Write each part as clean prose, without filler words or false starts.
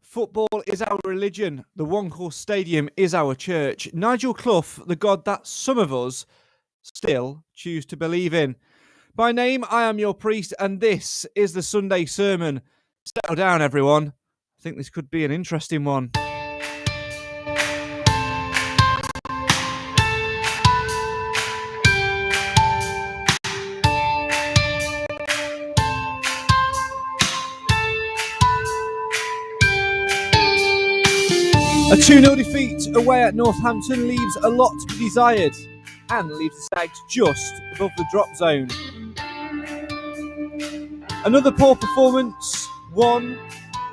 Football is our religion. The One Course Stadium is our church. Nigel Clough, the God that some of us still choose to believe in. By name, I am your priest, and this is the Sunday sermon. Settle down, everyone. I think this could be an interesting one. A 2-0 defeat away at Northampton leaves a lot to be desired and leaves the Stags just above the drop zone. Another poor performance, one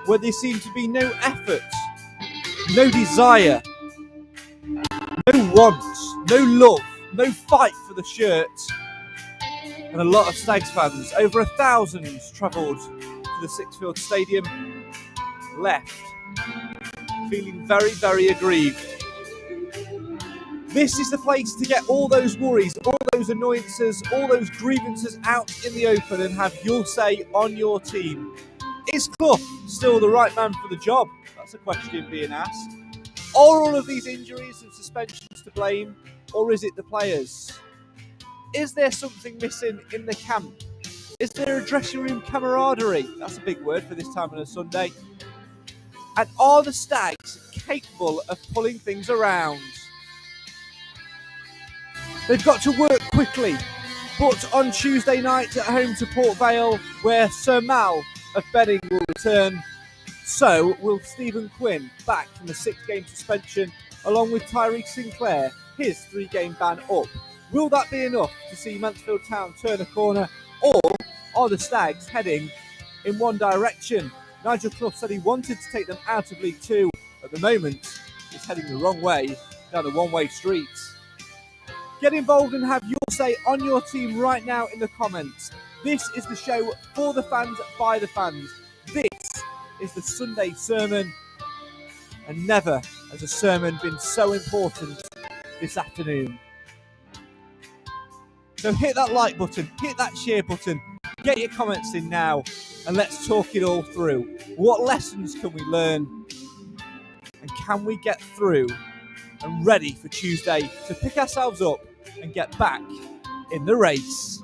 where there seemed to be no effort, no desire, no want, no love, no fight for the shirt. And a lot of Stags fans, over 1,000, travelled to the Sixfield Stadium, left feeling very, very aggrieved. This is the place to get all those worries, all those annoyances, all those grievances out in the open and have your say on your team. Is Clough still the right man for the job? That's a question being asked. Are all of these injuries and suspensions to blame, or is it the players? Is there something missing in the camp? Is there a dressing room camaraderie? That's a big word for this time on a Sunday. And are the Stags capable of pulling things around? They've got to work quickly, but on Tuesday night at home to Port Vale, where Sir Mal of Benning will return, so will Stephen Quinn, back from a 6-game suspension, along with Tyreek Sinclair, his 3-game ban up. Will that be enough to see Mansfield Town turn a corner, or are the Stags heading in one direction? Nigel Clough said he wanted to take them out of League Two. At the moment, it's heading the wrong way, down a one-way street. Get involved and have your say on your team right now in the comments. This is the show for the fans, by the fans. This is the Sunday sermon. And never has a sermon been so important this afternoon. So hit that like button, hit that share button, get your comments in now, and let's talk it all through. What lessons can we learn? And can we get through and ready for Tuesday to pick ourselves up and get back in the race?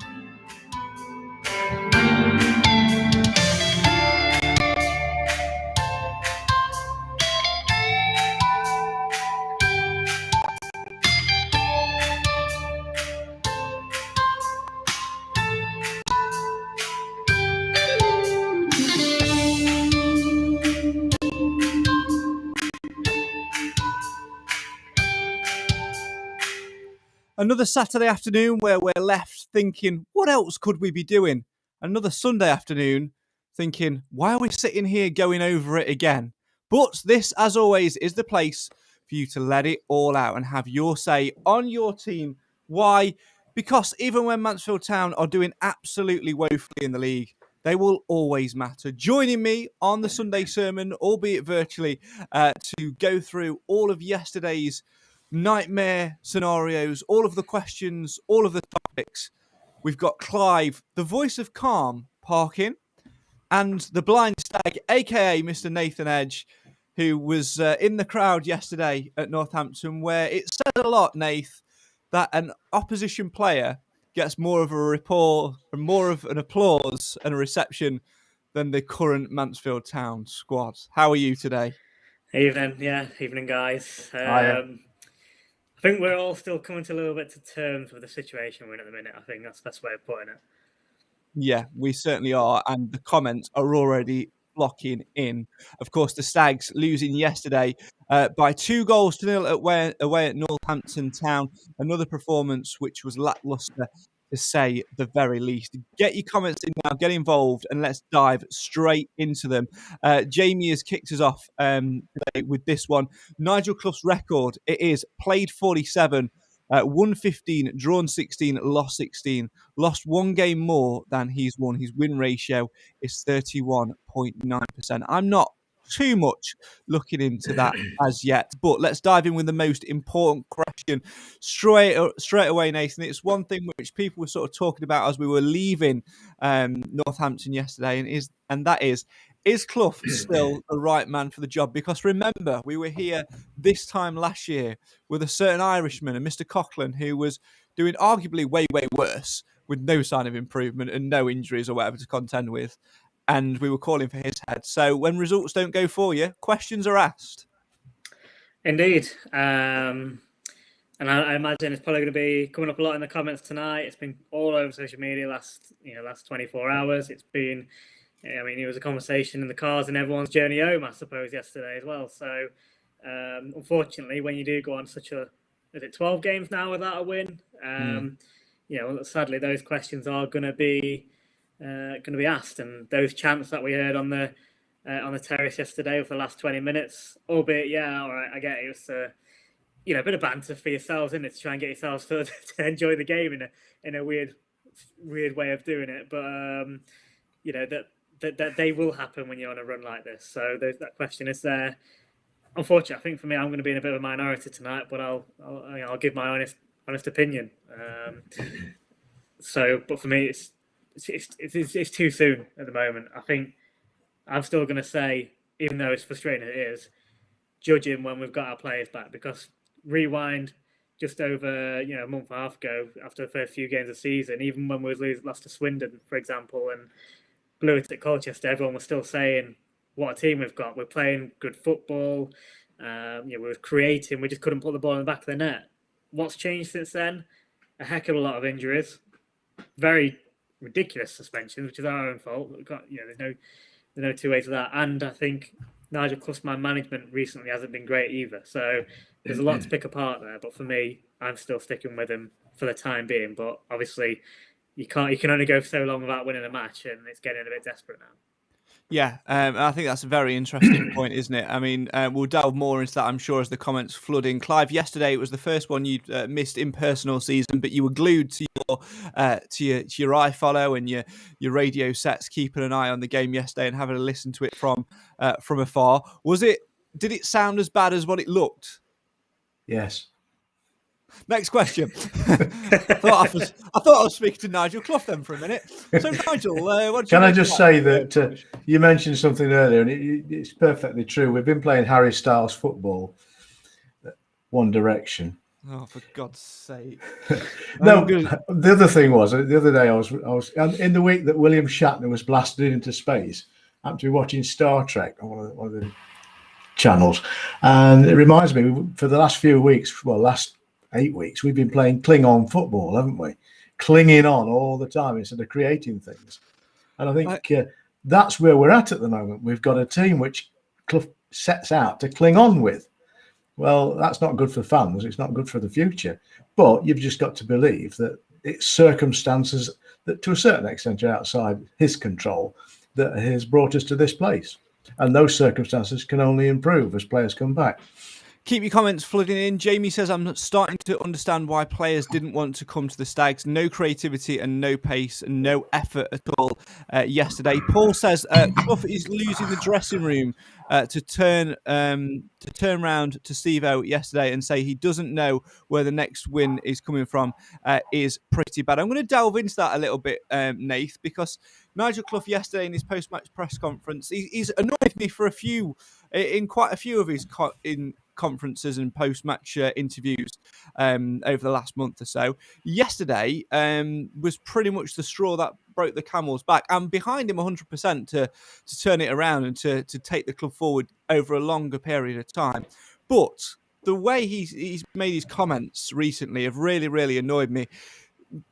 Another Saturday afternoon where we're left thinking, what else could we be doing? Another Sunday afternoon thinking, why are we sitting here going over it again? But this, as always, is the place for you to let it all out and have your say on your team. Why? Because even when Mansfield Town are doing absolutely woefully in the league, they will always matter. Joining me on the Sunday sermon, albeit virtually, to go through all of yesterday's nightmare scenarios, all of the questions, all of the topics. We've got Clive, the voice of calm, parking, and the blind stag, aka Mr. Nathan Edge, who was in the crowd yesterday at Northampton, where it said a lot, Nath, that an opposition player gets more of a rapport and more of an applause and a reception than the current Mansfield Town squad. How are you today? Evening, guys. I think we're all still coming to a little bit to terms with the situation we're in at the minute. I think that's the best way of putting it. Yeah, we certainly are. And the comments are already flocking in. Of course, the Stags losing yesterday by 2-0 away at Northampton Town. Another performance which was lacklustre, to say the very least. Get your comments in now, get involved, and let's dive straight into them. Jamie has kicked us off today with this one. Nigel Clough's record, it is played 47, won 15, drawn 16, lost 16, lost one game more than he's won. His win ratio is 31.9%. I'm not too much looking into that as yet, but let's dive in with the most important question straight away, Nathan. It's one thing which people were sort of talking about as we were leaving Northampton yesterday, and that is Is Clough still the right man for the job? Because remember, we were here this time last year with a certain Irishman, and Mr. Coughlin, who was doing arguably way, way worse with no sign of improvement and no injuries or whatever to contend with. And we were calling for his head. So when results don't go for you, questions are asked. Indeed. And I imagine it's probably going to be coming up a lot in the comments tonight. It's been all over social media last 24 hours. It's been, it was a conversation in the cars and everyone's journey home, I suppose, yesterday as well. So, unfortunately, when you do go on is it 12 games now without a win? Sadly, those questions are going to be asked, and those chants that we heard on the terrace yesterday for the last 20 minutes, albeit, all right, I get it. It was a bit of banter for yourselves, isn't it, to try and get yourselves to enjoy the game in a weird way of doing it. But that they will happen when you're on a run like this. So that question is there. Unfortunately, I think for me, I'm going to be in a bit of a minority tonight, but I'll give my honest opinion. But for me, it's too soon at the moment. I think I'm still going to say, even though it's frustrating, it is judging when we've got our players back, because rewind just over a month and a half ago, after the first few games of the season, even when we lost to Swindon, for example, and blew it at Colchester, everyone was still saying what a team we've got. We're playing good football. We were creating. We just couldn't put the ball in the back of the net. What's changed since then? A heck of a lot of injuries, very ridiculous suspensions, which is our own fault. There's no two ways of that. And I think Nigel Clough's management recently hasn't been great either. So there's a lot to pick apart there. But for me, I'm still sticking with him for the time being. But obviously, you can only go for so long without winning a match, and it's getting a bit desperate now. Yeah, I think that's a very interesting point, isn't it? I mean, we'll delve more into that, I'm sure, as the comments flood in. Clive, yesterday it was the first one you'd missed in personal season, but you were glued to your iFollow and your radio sets, keeping an eye on the game yesterday and having a listen to it from afar. Did it sound as bad as what it looked? Yes. Next question. I thought I was speaking to Nigel Clough then for a minute. So Nigel, can I just say that you mentioned something earlier, and it's perfectly true. We've been playing Harry Styles football, One Direction. Oh, for God's sake! No, the other thing was the other day I was in the week that William Shatner was blasted into space. I happened to be watching Star Trek on one of the channels, and it reminds me, for the last few weeks, last 8 weeks, we've been playing Klingon football, haven't we? Clinging on all the time instead of creating things. And I think that's where we're at the moment. We've got a team which Clough sets out to cling on with. Well, that's not good for fans. It's not good for the future. But you've just got to believe that it's circumstances that to a certain extent are outside his control that has brought us to this place. And those circumstances can only improve as players come back. Keep your comments flooding in. Jamie says, I'm starting to understand why players didn't want to come to the Stags. No creativity and no pace and no effort at all yesterday. Paul says, Clough is losing the dressing room to turn round to Steve-O yesterday and say he doesn't know where the next win is coming from is pretty bad. I'm going to delve into that a little bit, Nath, because Nigel Clough yesterday in his post-match press conference, he's annoyed me for quite a few of his conferences and post-match interviews over the last month or so. Yesterday was pretty much the straw that broke the camel's back. I'm behind him 100% to turn it around and to take the club forward over a longer period of time. But the way he's made his comments recently have really, really annoyed me.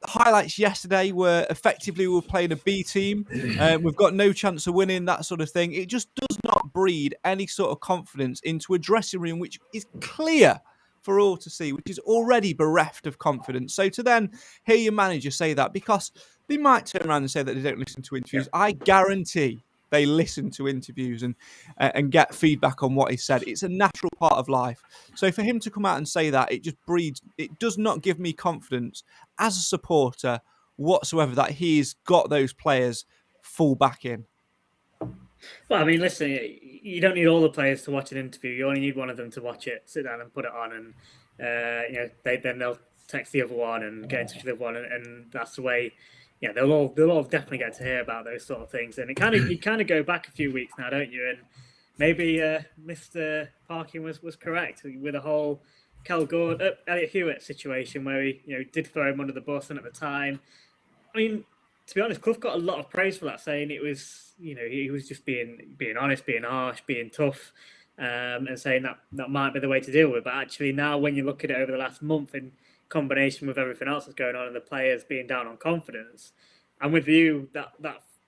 Highlights yesterday were effectively we're playing a B team. We've got no chance of winning, that sort of thing. It just does not breed any sort of confidence into a dressing room which is clear for all to see, which is already bereft of confidence. So to then hear your manager say that, because they might turn around and say that they don't listen to interviews. Yeah. I guarantee they listen to interviews and get feedback on what he said. It's a natural part of life. So for him to come out and say that, it does not give me confidence as a supporter whatsoever that he's got those players full back in. Well, I mean, listen, you don't need all the players to watch an interview. You only need one of them to watch it, sit down and put it on, and they'll text the other one and get in touch with the other one, and that's the way yeah, they'll all definitely get to hear about those sort of things. And you kind of go back a few weeks now, don't you? And maybe Mr. Parkin was correct with the whole Elliot Hewitt situation where he did throw him under the bus, and at the time, I mean, to be honest, Clough got a lot of praise for that, saying it was he was just being honest, being harsh, being tough, and saying that might be the way to deal with it. But actually, now when you look at it over the last month in combination with everything else that's going on and the players being down on confidence, and with you, that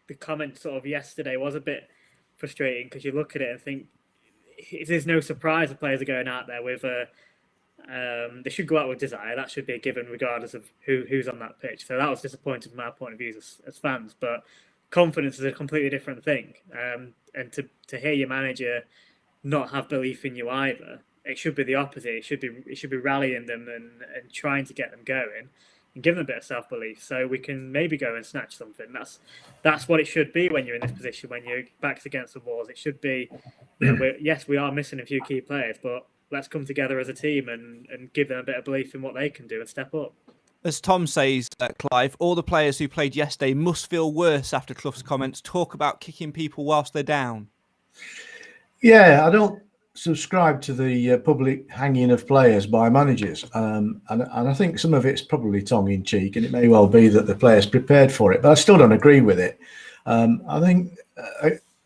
the comment sort of yesterday was a bit frustrating because you look at it and think there's no surprise the players are going out there with they should go out with desire. That should be a given regardless of who's on that pitch. So that was disappointing from our point of view as fans. But confidence is a completely different thing. And to hear your manager not have belief in you either, it should be the opposite. It should be rallying them and trying to get them going and give them a bit of self-belief so we can maybe go and snatch something. That's what it should be when you're in this position, when your back's against the walls. It should be, yes, we are missing a few key players, but let's come together as a team and give them a bit of belief in what they can do and step up. As Tom says, Clive, all the players who played yesterday must feel worse after Clough's comments. Talk about kicking people whilst they're down. Yeah, I don't subscribe to the public hanging of players by managers. And I think some of it's probably tongue-in-cheek, and it may well be that the players prepared for it, but I still don't agree with it. I think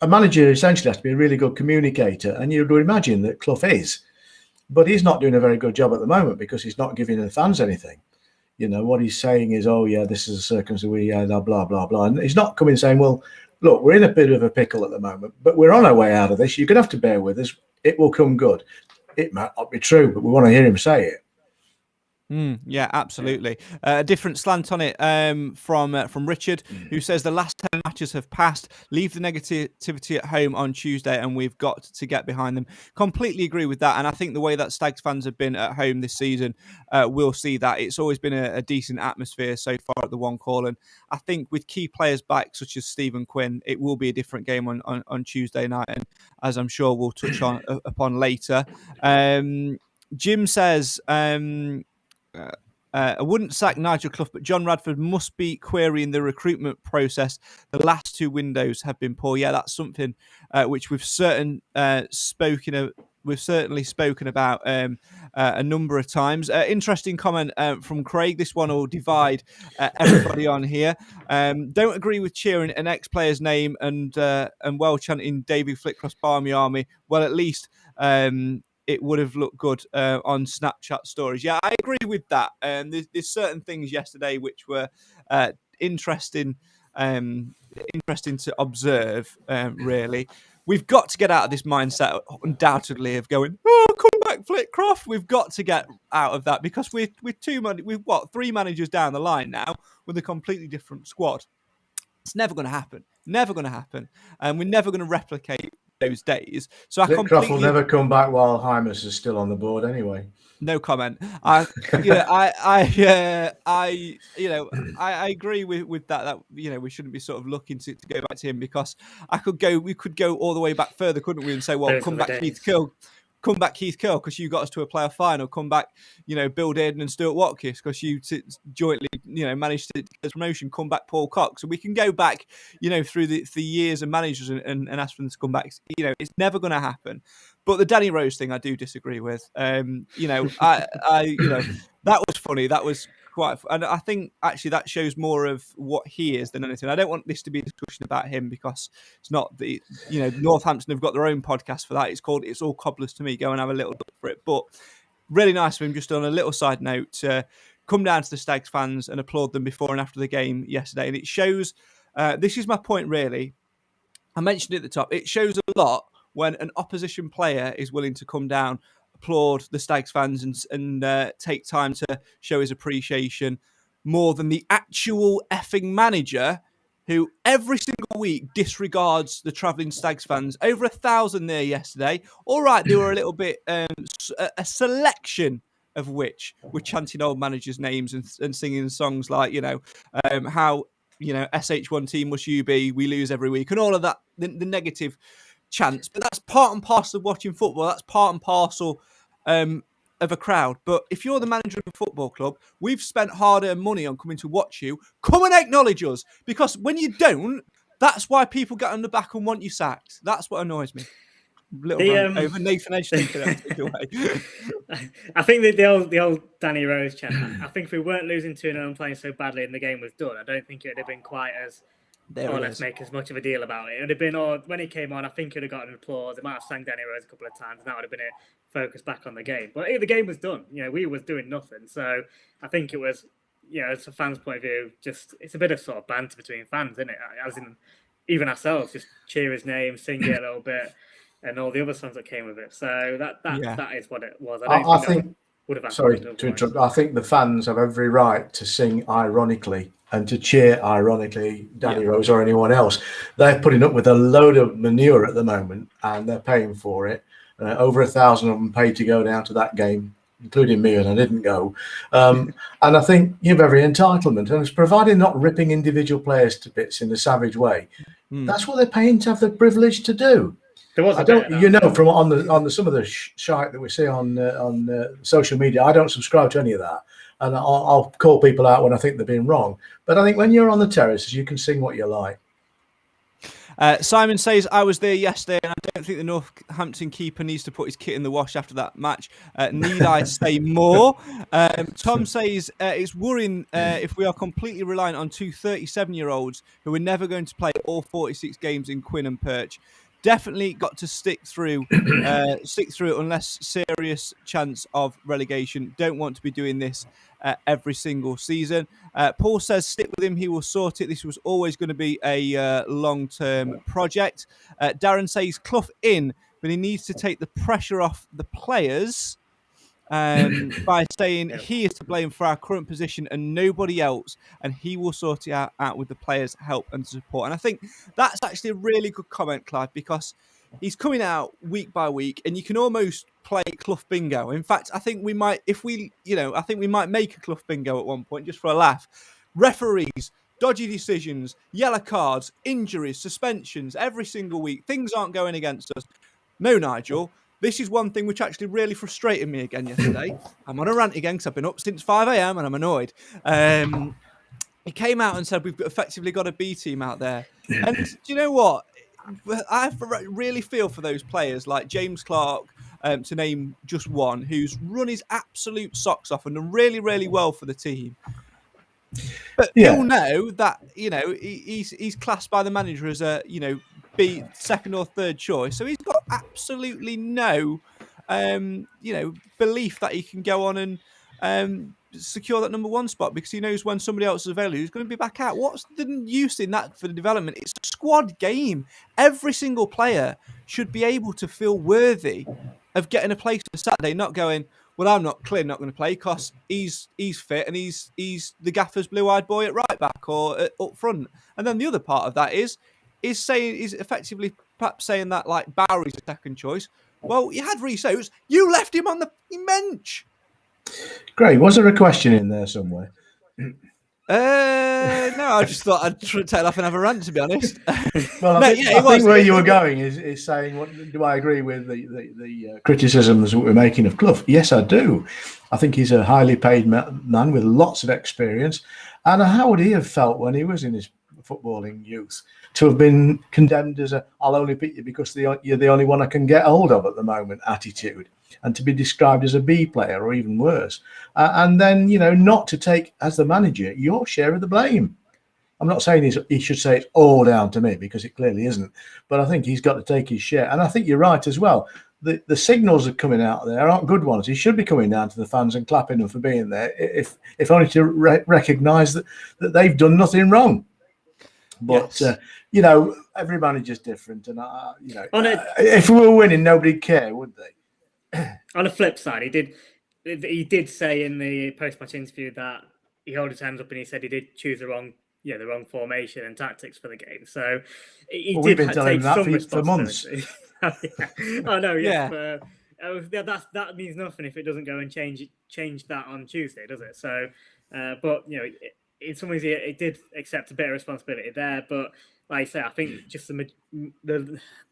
a manager essentially has to be a really good communicator, and you would imagine that Clough is. But he's not doing a very good job at the moment because he's not giving the fans anything. What he's saying is, oh, yeah, this is a circumstance, blah, blah, blah. And he's not coming saying, well, look, we're in a bit of a pickle at the moment, but we're on our way out of this. You're going to have to bear with us. It will come good. It might not be true, but we want to hear him say it. Yeah, absolutely. A different slant on it from Richard, who says the last 10 matches have passed. Leave the negativity at home on Tuesday, and we've got to get behind them. Completely agree with that, and I think the way that Stags fans have been at home this season, we'll see that. It's always been a decent atmosphere so far at the One Call, and I think with key players back, such as Stephen Quinn, it will be a different game on Tuesday night, and as I'm sure we'll touch upon later. Jim says... I wouldn't sack Nigel Clough, but John Radford must be querying the recruitment process. The last two windows have been poor. Yeah, that's something which we've certainly spoken about a number of times. Interesting comment from Craig. This one will divide everybody on here. Don't agree with cheering an ex-player's name and well chanting David Flitcroft's Barmy Army. Well, at least... it would have looked good on Snapchat stories. Yeah, I agree with that. There's certain things yesterday which were interesting to observe, really. We've got to get out of this mindset, undoubtedly, of going, oh, come back, Flitcroft. We've got to get out of that because we're three managers down the line now with a completely different squad. It's never going to happen. Never going to happen. And we're never going to replicate those days. So Flitcroft will never come back while Hymus is still on the board anyway. No comment. I agree with that. That we shouldn't be sort of looking to go back to him because we could go all the way back further, couldn't we? And say, well, come back Keith Curl because you got us to a playoff final. Come back, Bill Dearden and Stuart Watkins because you jointly, managed to get promotion. Come back Paul Cox. And we can go back, through the years of managers and ask for them to come back. It's never going to happen. But the Danny Rose thing, I do disagree with. That was funny. That was quite, and I think actually that shows more of what he is than anything. I don't want this to be a discussion about him because it's not the, Northampton have got their own podcast for that. It's called It's All Cobblers to Me. Go and have a little look for it. But really nice of him, just on a little side note, to come down to the Stags fans and applaud them before and after the game yesterday. And it shows, this is my point really, I mentioned it at the top, it shows a lot when an opposition player is willing to come down, applaud the Stags fans and take time to show his appreciation more than the actual effing manager who every single week disregards the travelling Stags fans. Over 1,000 there yesterday. All right, they were a little bit, a selection of which were chanting old managers' names and singing songs like, how, SH1 team must you be, we lose every week, and all of that, the negative chants. But that's part and parcel of watching football. That's part and parcel of a crowd, but if you're the manager of a football club, we've spent hard-earned money on coming to watch you. Come and acknowledge us, because when you don't, that's why people get on the back and want you sacked. That's what annoys me. Little rant over Nathan Edge thinking that take away. I think the old Danny Rose chat. I think if we weren't losing 2-0 and playing so badly and the game was done, I don't think it would have been quite as let's make as much of a deal about it. It would have been, when he came on, I think it would have gotten applause. It might have sang Danny Rose a couple of times, and that would have been it, focus back on the game. But the game was done. We was doing nothing. So I think it was, as a fan's point of view, just it's a bit of sort of banter between fans, isn't it? As in, even ourselves, just cheer his name, sing it a little bit, and all the other songs that came with it. So that is what it was. I think would have sorry to interrupt. I think the fans have every right to sing ironically and to cheer ironically Danny Rose or anyone else. They're putting up with a load of manure at the moment, and they're paying for it. Over 1,000 of them paid to go down to that game, including me, and I didn't go. And I think you have every entitlement, and it's provided not ripping individual players to bits in a savage way. That's what they're paying to have the privilege to do. I don't, from on the some of the shite that we see on social media, I don't subscribe to any of that, and I'll call people out when I think they're being wrong. But I think when you're on the terraces, you can sing what you like. Simon says, I was there yesterday, and I don't think the Northampton keeper needs to put his kit in the wash after that match. Need I say more? Tom says, it's worrying if we are completely reliant on two 37-year-olds who are never going to play all 46 games in Quinn and Perch. Definitely got to stick through unless serious chance of relegation. Don't want to be doing this every single season. Paul says, stick with him. He will sort it. This was always going to be a long-term project. Darren says, Clough in, but he needs to take the pressure off the players by saying he is to blame for our current position and nobody else, and he will sort it out with the players' help and support. And I think that's actually a really good comment, Clive, because he's coming out week by week, and you can almost play Clough bingo. In fact, I think we might, I think we might make a Clough bingo at one point just for a laugh. Referees, dodgy decisions, yellow cards, injuries, suspensions, every single week. Things aren't going against us. No, Nigel. This is one thing which actually really frustrated me again yesterday. I'm on a rant again because I've been up since 5 a.m. and I'm annoyed. He came out and said we've effectively got a B team out there. And do you know what? I really feel for those players like James Clark, to name just one, who's run his absolute socks off and done really, really well for the team. But you'll know that, he's classed by the manager as a, B, second or third choice. So he's got absolutely no, belief that he can go on and secure that number one spot, because he knows when somebody else is available, he's going to be back out. What's the use in that for the development? It's a squad game. Every single player should be able to feel worthy of getting a place for Saturday, not going, well, I'm not clear, not going to play because he's fit and he's the gaffer's blue-eyed boy at right back or up front. And then the other part of that is effectively perhaps saying that like Bowery's a second choice. Well, you had Rhys Oates, you left him on the bench. Great. Was there a question in there somewhere? No, I just thought I'd take it off and have a rant, to be honest. Well, I think where you were going is saying, do I agree with the criticisms that we're making of Clough? Yes, I do. I think he's a highly paid man with lots of experience. And how would he have felt when he was in his footballing youth to have been condemned as I'll only pick you because you're the only one I can get hold of at the moment attitude, and to be described as a B player or even worse, and then not to take as the manager your share of the blame. I'm not saying he should say it's all down to me, because it clearly isn't, but I think he's got to take his share. And I think you're right as well. The signals that are coming out there aren't good ones. He should be coming down to the fans and clapping them for being there, if only to recognise that they've done nothing wrong. But yes. Every manager's different, and if we were winning, nobody'd care, would they? On the flip side, he did say in the post-match interview that he held his hands up and he said he did choose the wrong formation and tactics for the game. So we've been telling him that for months. Oh no, yes. Yeah. That means nothing if it doesn't go and change that on Tuesday, does it? So, but in some ways, it did accept a bit of responsibility there. But like I say, I think just the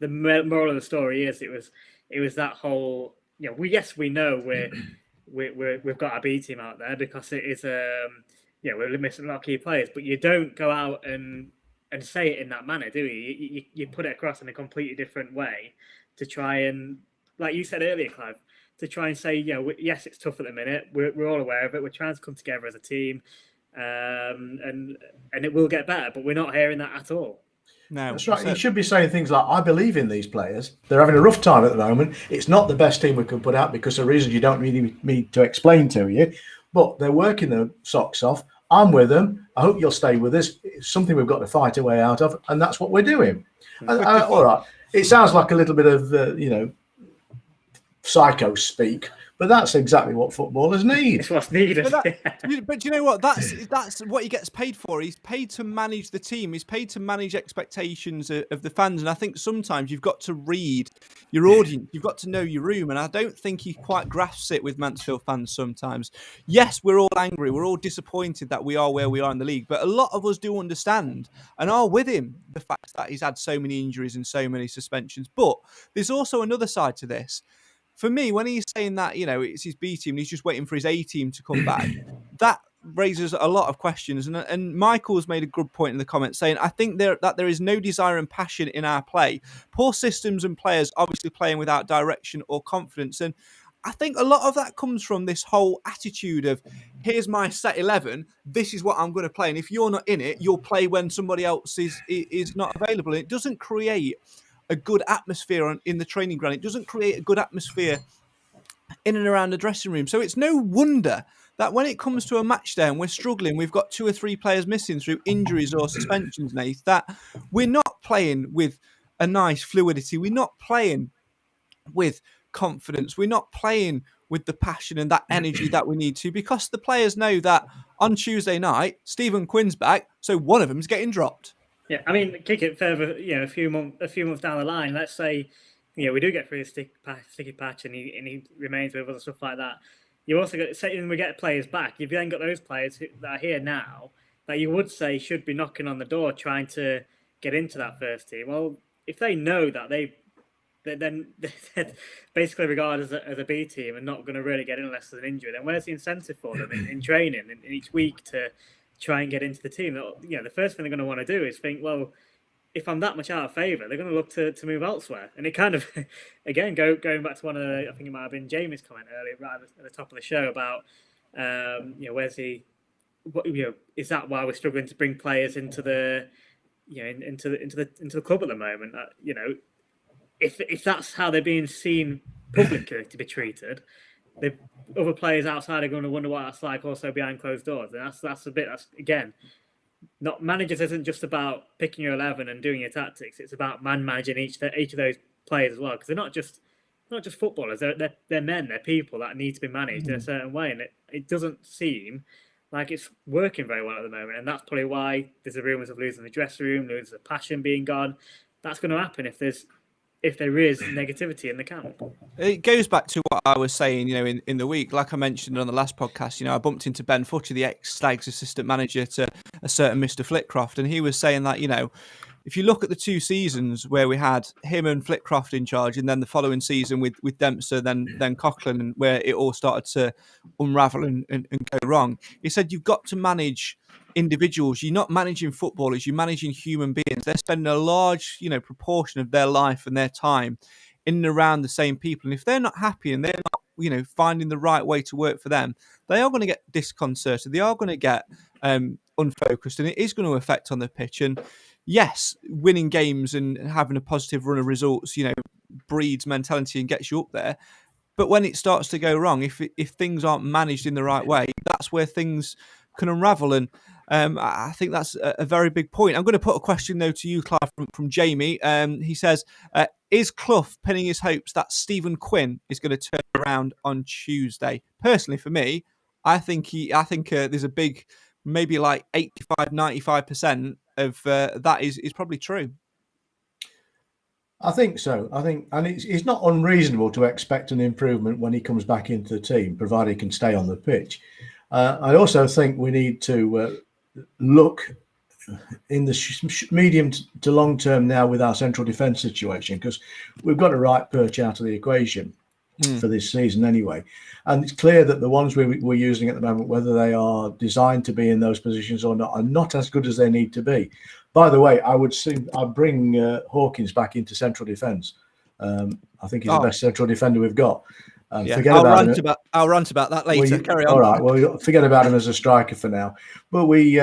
moral of the story is it was that whole. We know we've got a B team out there, because it is we're missing a lot of key players. But you don't go out and say it in that manner, do you? You put it across in a completely different way to try and, like you said earlier, Clive, to try and say, yes, it's tough at the minute. We're all aware of it. We're trying to come together as a team, and it will get better. But we're not hearing that at all. No, that's right. You should be saying things like, I believe in these players. They're having a rough time at the moment. It's not the best team we can put out because of reasons you don't really need to explain to you, but they're working their socks off. I'm with them. I hope you'll stay with us. It's something we've got to fight our way out of, and that's what we're doing. All right. It sounds like a little bit of, psycho speak, but that's exactly what footballers need. It's what's needed. But you know what? That's what he gets paid for. He's paid to manage the team. He's paid to manage expectations of the fans. And I think sometimes you've got to read your audience. You've got to know your room. And I don't think he quite grasps it with Mansfield fans sometimes. Yes, we're all angry. We're all disappointed that we are where we are in the league. But a lot of us do understand and are with him the fact that he's had so many injuries and so many suspensions. But there's also another side to this. For me, when he's saying that, it's his B team and he's just waiting for his A team to come back, that raises a lot of questions. And Michael's made a good point in the comments saying, I think that there is no desire and passion in our play. Poor systems and players obviously playing without direction or confidence. And I think a lot of that comes from this whole attitude of, here's my set 11, this is what I'm going to play. And if you're not in it, you'll play when somebody else is not available. And it doesn't create a good atmosphere in the training ground. It doesn't create a good atmosphere in and around the dressing room. So it's no wonder that when it comes to a match day and we're struggling, we've got 2 or 3 players missing through injuries or suspensions, Nath, that we're not playing with a nice fluidity. We're not playing with confidence. We're not playing with the passion and that energy that we need to, because the players know that on Tuesday night, Stephen Quinn's back, so one of them's getting dropped. Yeah, I mean, kick it further, a few months down the line. Let's say, we do get through a sticky patch, and he remains with us and stuff like that. You also got, say, when we get players back, you've then got those players that are here now that you would say should be knocking on the door, trying to get into that first team. Well, if they know that they're then basically regarded as a B team and not going to really get in unless there's an injury, then where's the incentive for them in training in each week to try and get into the team? The first thing they're going to want to do is think, well, if I'm that much out of favour, they're going to look to move elsewhere. And it kind of, again, going back to one of the, I think it might have been Jamie's comment earlier, right at the top of the show about, where's the, is that why we're struggling to bring players into the, into the club at the moment? If that's how they're being seen publicly to be treated, the other players outside are going to wonder what that's like also behind closed doors. And that's a bit, that's again, not managers isn't just about picking your 11 and doing your tactics. It's about managing each of those players as well, because they're not just footballers. They're men. They're people that need to be managed in a certain way, and it doesn't seem like it's working very well at the moment. And that's probably why there's the rumours of losing the dressing room, losing the passion being gone. That's going to happen if there is negativity in the camp. It goes back to what I was saying, in the week. Like I mentioned on the last podcast, I bumped into Ben Footer, the ex-Stags assistant manager to a certain Mr. Flitcroft, and he was saying that, if you look at the 2 seasons where we had him and Flitcroft in charge, and then the following season with Dempster, then Coughlin, and where it all started to unravel and go wrong, he said you've got to manage individuals. You're not managing footballers, you're managing human beings. They're spending a large, proportion of their life and their time in and around the same people. And if they're not happy and they're not, finding the right way to work for them, they are going to get disconcerted. They are going to get unfocused, and it is going to affect on the pitch. And yes, winning games and having a positive run of results, breeds mentality and gets you up there. But when it starts to go wrong, if things aren't managed in the right way, that's where things can unravel. And I think that's a very big point. I'm going to put a question, though, to you, Clive, from Jamie. He says, is Clough pinning his hopes that Stephen Quinn is going to turn around on Tuesday? Personally, for me, I think there's a big, maybe like 85-95% of that is probably true. I think so. And it's not unreasonable to expect an improvement when he comes back into the team, provided he can stay on the pitch. I also think we need to look in the medium to long term now with our central defence situation, because we've got to right Perch out of the equation. for this season anyway. And it's clear that the ones we're using at the moment, whether they are designed to be in those positions or not, are not as good as they need to be. By the way, I'd bring Hawkins back into central defence. I think he's the best central defender we've got. I'll rant about that later. Carry on. All right. Well, forget about him as a striker for now. But we've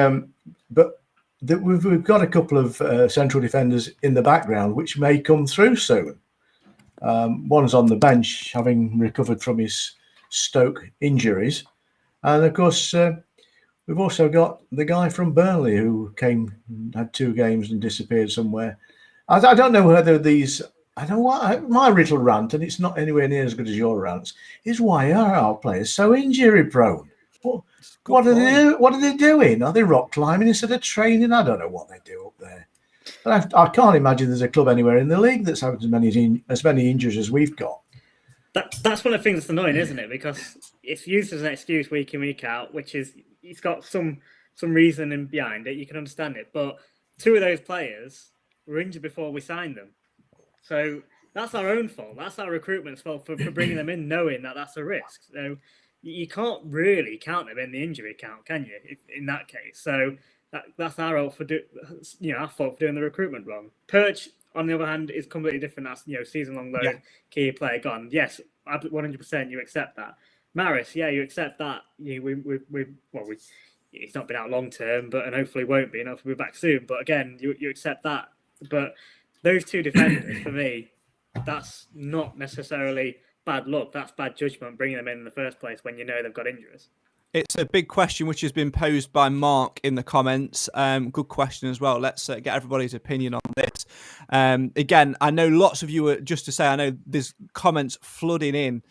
got a couple of central defenders in the background which may come through soon. One's on the bench, having recovered from his Stoke injuries, and of course we've also got the guy from Burnley who had 2 games and disappeared somewhere. I don't know whether these. I know what my little rant, and it's not anywhere near as good as your rants, is why are our players so injury prone? What are they doing? Are they rock climbing instead of training? I don't know what they do up there. But I can't imagine there's a club anywhere in the league that's had as many injuries as we've got. That's one of the things that's annoying, isn't it? Because it's used as an excuse week in, week out, which is it's got some reasoning behind it. You can understand it, but 2 of those players were injured before we signed them. So that's our own fault. That's our recruitment's fault for bringing them in, knowing that that's a risk. So you can't really count them in the injury count, can you? In that case, so that's our fault for doing the recruitment wrong. Perch, on the other hand, is completely different. That's season-long loan, key player gone. Yes, 100%. You accept that. Maris, you accept that. It's not been out long term, and hopefully won't be, and hopefully we'll be back soon. But again, you accept that. But those 2 defenders, for me, that's not necessarily bad luck. That's bad judgment bringing them in the first place when you know they've got injuries. It's a big question which has been posed by Mark in the comments. Good question as well. Let's get everybody's opinion on this. Again, I know lots of you are, just to say, I know there's comments flooding in,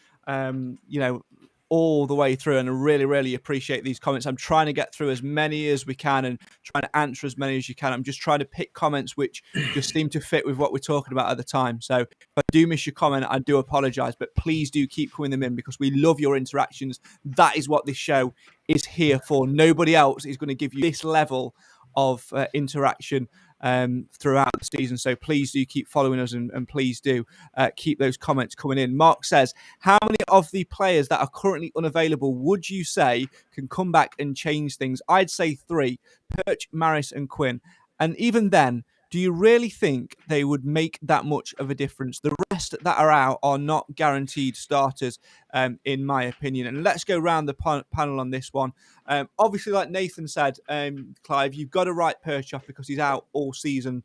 all the way through, and I really, really appreciate these comments. I'm trying to get through as many as we can and trying to answer as many as you can. I'm just trying to pick comments which just seem to fit with what we're talking about at the time. So if I do miss your comment, I do apologise, but please do keep putting them in because we love your interactions. That is what this show is here for. Nobody else is going to give you this level of interaction throughout the season. So please do keep following us and please do keep those comments coming in. Mark says, how many of the players that are currently unavailable would you say can come back and change things? I'd say 3, Perch, Maris and Quinn. And even then, do you really think they would make that much of a difference? The rest that are out are not guaranteed starters, in my opinion. And let's go round the panel on this one. Obviously, like Nathan said, Clive, you've got to write Perch off because he's out all season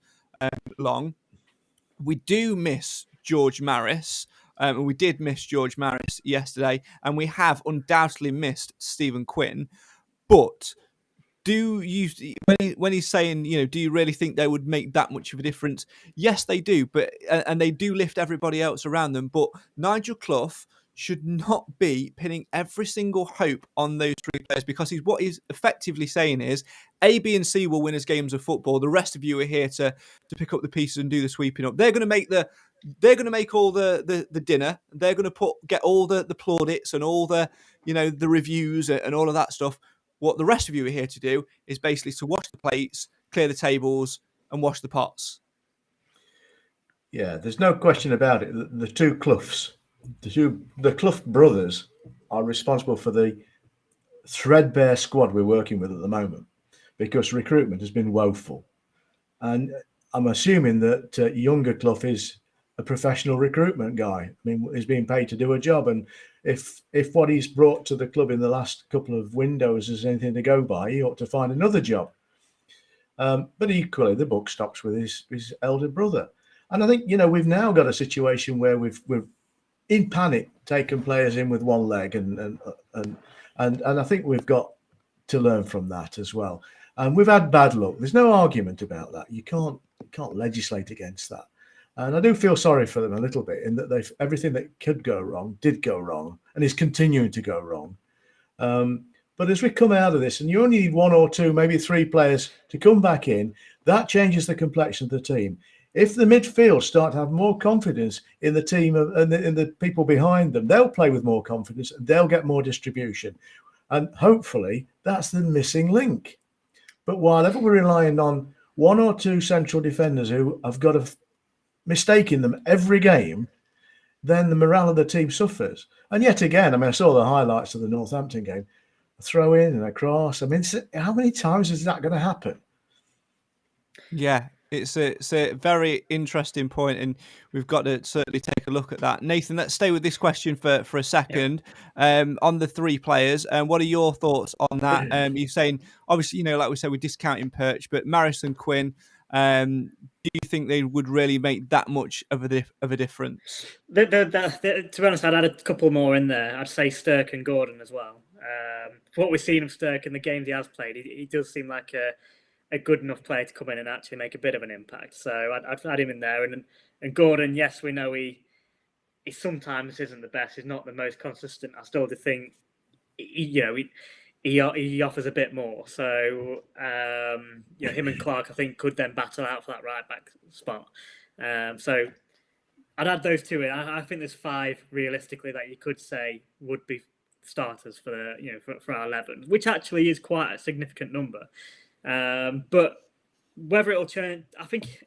long. We do miss George Maris. And we did miss George Maris yesterday. And we have undoubtedly missed Stephen Quinn. But do you, when he's saying, do you really think they would make that much of a difference? Yes, they do, and they do lift everybody else around them. But Nigel Clough should not be pinning every single hope on those 3 players because what he's effectively saying is A, B, and C will win us games of football. The rest of you are here to pick up the pieces and do the sweeping up. They're going to make all the dinner. They're going to get all the plaudits and all the the reviews and all of that stuff. What the rest of you are here to do is basically to wash the plates, clear the tables, and wash the pots. Yeah, there's no question about it. The 2 Cloughs, the Clough brothers are responsible for the threadbare squad we're working with at the moment because recruitment has been woeful. And I'm assuming that younger Clough is a professional recruitment guy. I mean, he's being paid to do a job. And if what he's brought to the club in the last couple of windows is anything to go by, he ought to find another job. But equally, the buck stops with his elder brother. And I think, we've now got a situation where we've in panic taken players in with one leg. And I think we've got to learn from that as well. And we've had bad luck. There's no argument about that. You can't legislate against that. And I do feel sorry for them a little bit in that everything that could go wrong did go wrong and is continuing to go wrong. But as we come out of this, and you only need 1 or 2, maybe 3 players to come back in, that changes the complexion of the team. If the midfield start to have more confidence in the team and in the people behind them, they'll play with more confidence and they'll get more distribution. And hopefully that's the missing link. But while ever we're relying on 1 or 2 central defenders who have got a mistake in them every game, then the morale of the team suffers. And yet again, I mean, I saw the highlights of the Northampton game. A throw in and a cross. I mean, how many times is that going to happen? Yeah, it's a very interesting point, and we've got to certainly take a look at that. Nathan, let's stay with this question for a second. On the three players, what are your thoughts on that? You're saying, obviously, like we said, we're discounting Perch, but Maris and Quinn, do you think they would really make that much of a difference? To be honest, I'd add a couple more in there. I'd say Stirk and Gordon as well. What we've seen of Stirk in the games he has played, he does seem like a good enough player to come in and actually make a bit of an impact. So I'd add him in there. And Gordon, yes, we know he sometimes isn't the best. He's not the most consistent. I still do think he offers a bit more. So him and Clark, I think, could then battle out for that right back spot. So I'd add those two in. I think there's 5 realistically that you could say would be starters for for our 11, which actually is quite a significant number. But whether it'll change, I think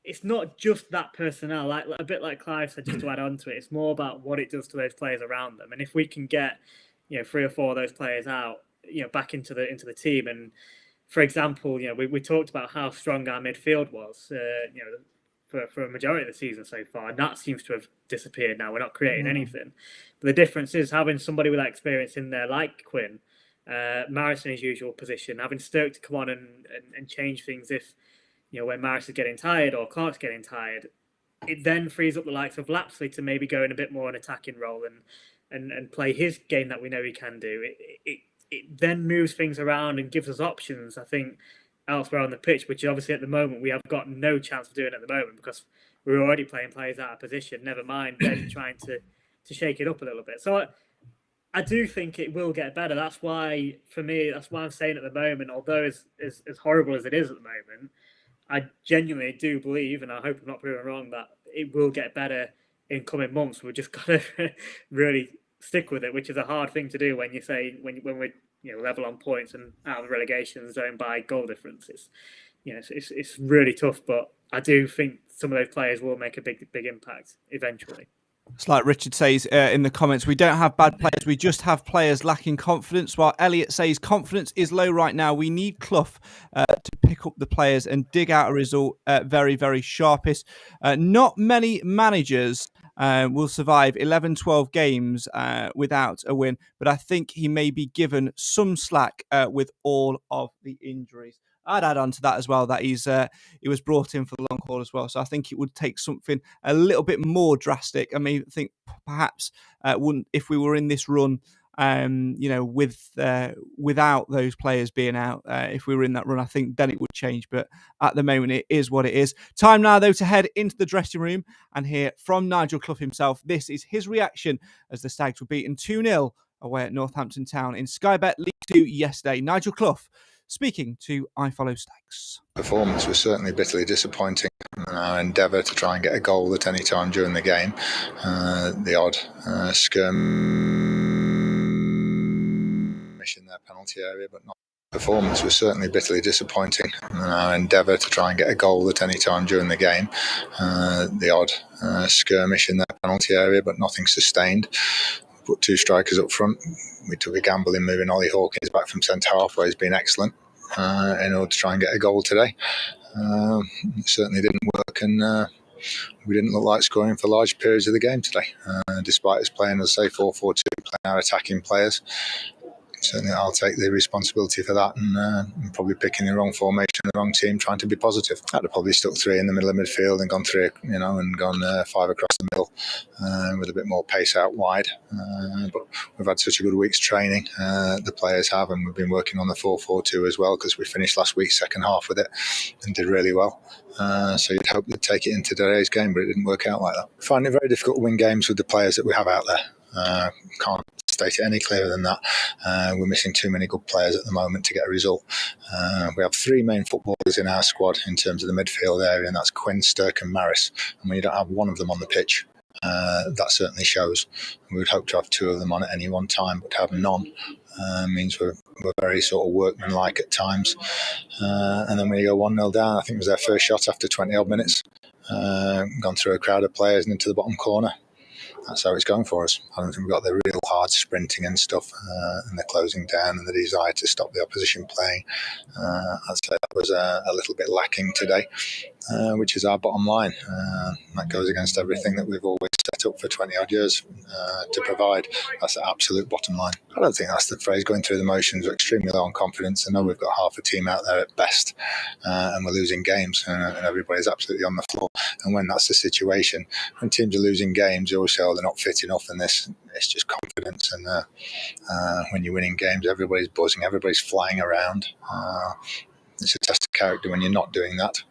it's not just that personnel. Like a bit like Clive said, just to add on to it, it's more about what it does to those players around them. And if we can get 3 or 4 of those players out, back into the team, and for example, we talked about how strong our midfield was, for a majority of the season so far, and that seems to have disappeared now. We're not creating anything. But the difference is having somebody with that experience in there like Quinn, Maris in his usual position, having Stirk to come on and change things if when Maris is getting tired or Clark's getting tired. It then frees up the likes of Lapsley to maybe go in a bit more an attacking role and play his game that we know he can do. It then moves things around and gives us options, I think, elsewhere on the pitch, which obviously at the moment we have got no chance of doing at the moment because we're already playing players out of position, never mind then trying to shake it up a little bit. So I do think it will get better. That's why, for me, that's why I'm saying at the moment, although as horrible as it is at the moment, I genuinely do believe, and I hope I'm not proven wrong, that it will get better in coming months. We've just got to really stick with it, which is a hard thing to do when you say when we're level on points and out of the relegation zone by goal differences. It's really tough, but I do think some of those players will make a big impact eventually. It's like Richard says in the comments, we don't have bad players, we just have players lacking confidence. While Elliot says confidence is low right now, we need Clough to pick up the players and dig out a result very, very sharpest. Not many managers will survive 11, 12 games without a win, but I think he may be given some slack with all of the injuries. I'd add on to that as well that he was brought in for the long haul as well. So I think it would take something a little bit more drastic. I mean, I think perhaps if we were in this run, without those players being out, if we were in that run, I think then it would change. But at the moment, it is what it is. Time now, though, to head into the dressing room and hear from Nigel Clough himself. This is his reaction as the Stags were beaten 2-0 away at Northampton Town in Sky Bet League 2 yesterday. Nigel Clough speaking to I Follow Stags. Performance was certainly bitterly disappointing. Our endeavour to try and get a goal at any time during the game, the odd skirmish in their penalty area, but not. Performance was certainly bitterly disappointing. Our endeavour to try and get a goal at any time during the game, the odd skirmish in their penalty area, but nothing sustained. Put 2 strikers up front. We took a gamble in moving Ollie Hawkins back from centre half, where he's been excellent, in order to try and get a goal today. It certainly didn't work, and we didn't look like scoring for large periods of the game today, despite us playing, as I say, 4-4-2, playing our attacking players. Certainly I'll take the responsibility for that, and probably picking the wrong formation, the wrong team, trying to be positive. I'd have probably stuck 3 in the middle of midfield and gone 3, and gone 5 across the middle with a bit more pace out wide. But we've had such a good week's training, the players have, and we've been working on the 4-4-2 as well, because we finished last week's second half with it and did really well. So you'd hope they'd take it into today's game, but it didn't work out like that. I find it very difficult to win games with the players that we have out there. Can't state it any clearer than that. We're missing too many good players at the moment to get a result. We have 3 main footballers in our squad in terms of the midfield area, and that's Quinn, Stirk and Maris. And when you don't have one of them on the pitch, that certainly shows. We would hope to have 2 of them on at any one time, but to have none means we're very sort of workmanlike at times. And then when you go 1-0 down, I think it was their first shot after 20 odd minutes, gone through a crowd of players and into the bottom corner. that's how it's going for us. I don't think we've got the real hard sprinting and stuff, and the closing down and the desire to stop the opposition playing. I'd say that was a little bit lacking today, which is our bottom line. That goes against everything that we've always set up for 20 odd years to provide. That's the absolute bottom line. I don't think that's the phrase, going through the motions. We're extremely low on confidence. I know we've got half a team out there at best, and we're losing games, and everybody's absolutely on the floor. And when that's the situation, when teams are losing games, you always say, oh, they're not fit enough in this. It's just confidence. And when you're winning games, everybody's buzzing, everybody's flying around. It's a test of character when you're not doing that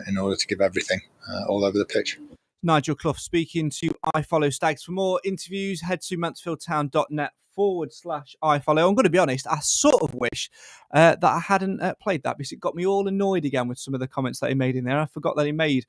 in order to give everything all over the pitch. Nigel Clough speaking to iFollow Stags. For more interviews, head to mansfieldtown.net/iFollow. I'm going to be honest, I sort of wish that I hadn't played that, because it got me all annoyed again with some of the comments that he made in there. I forgot that he made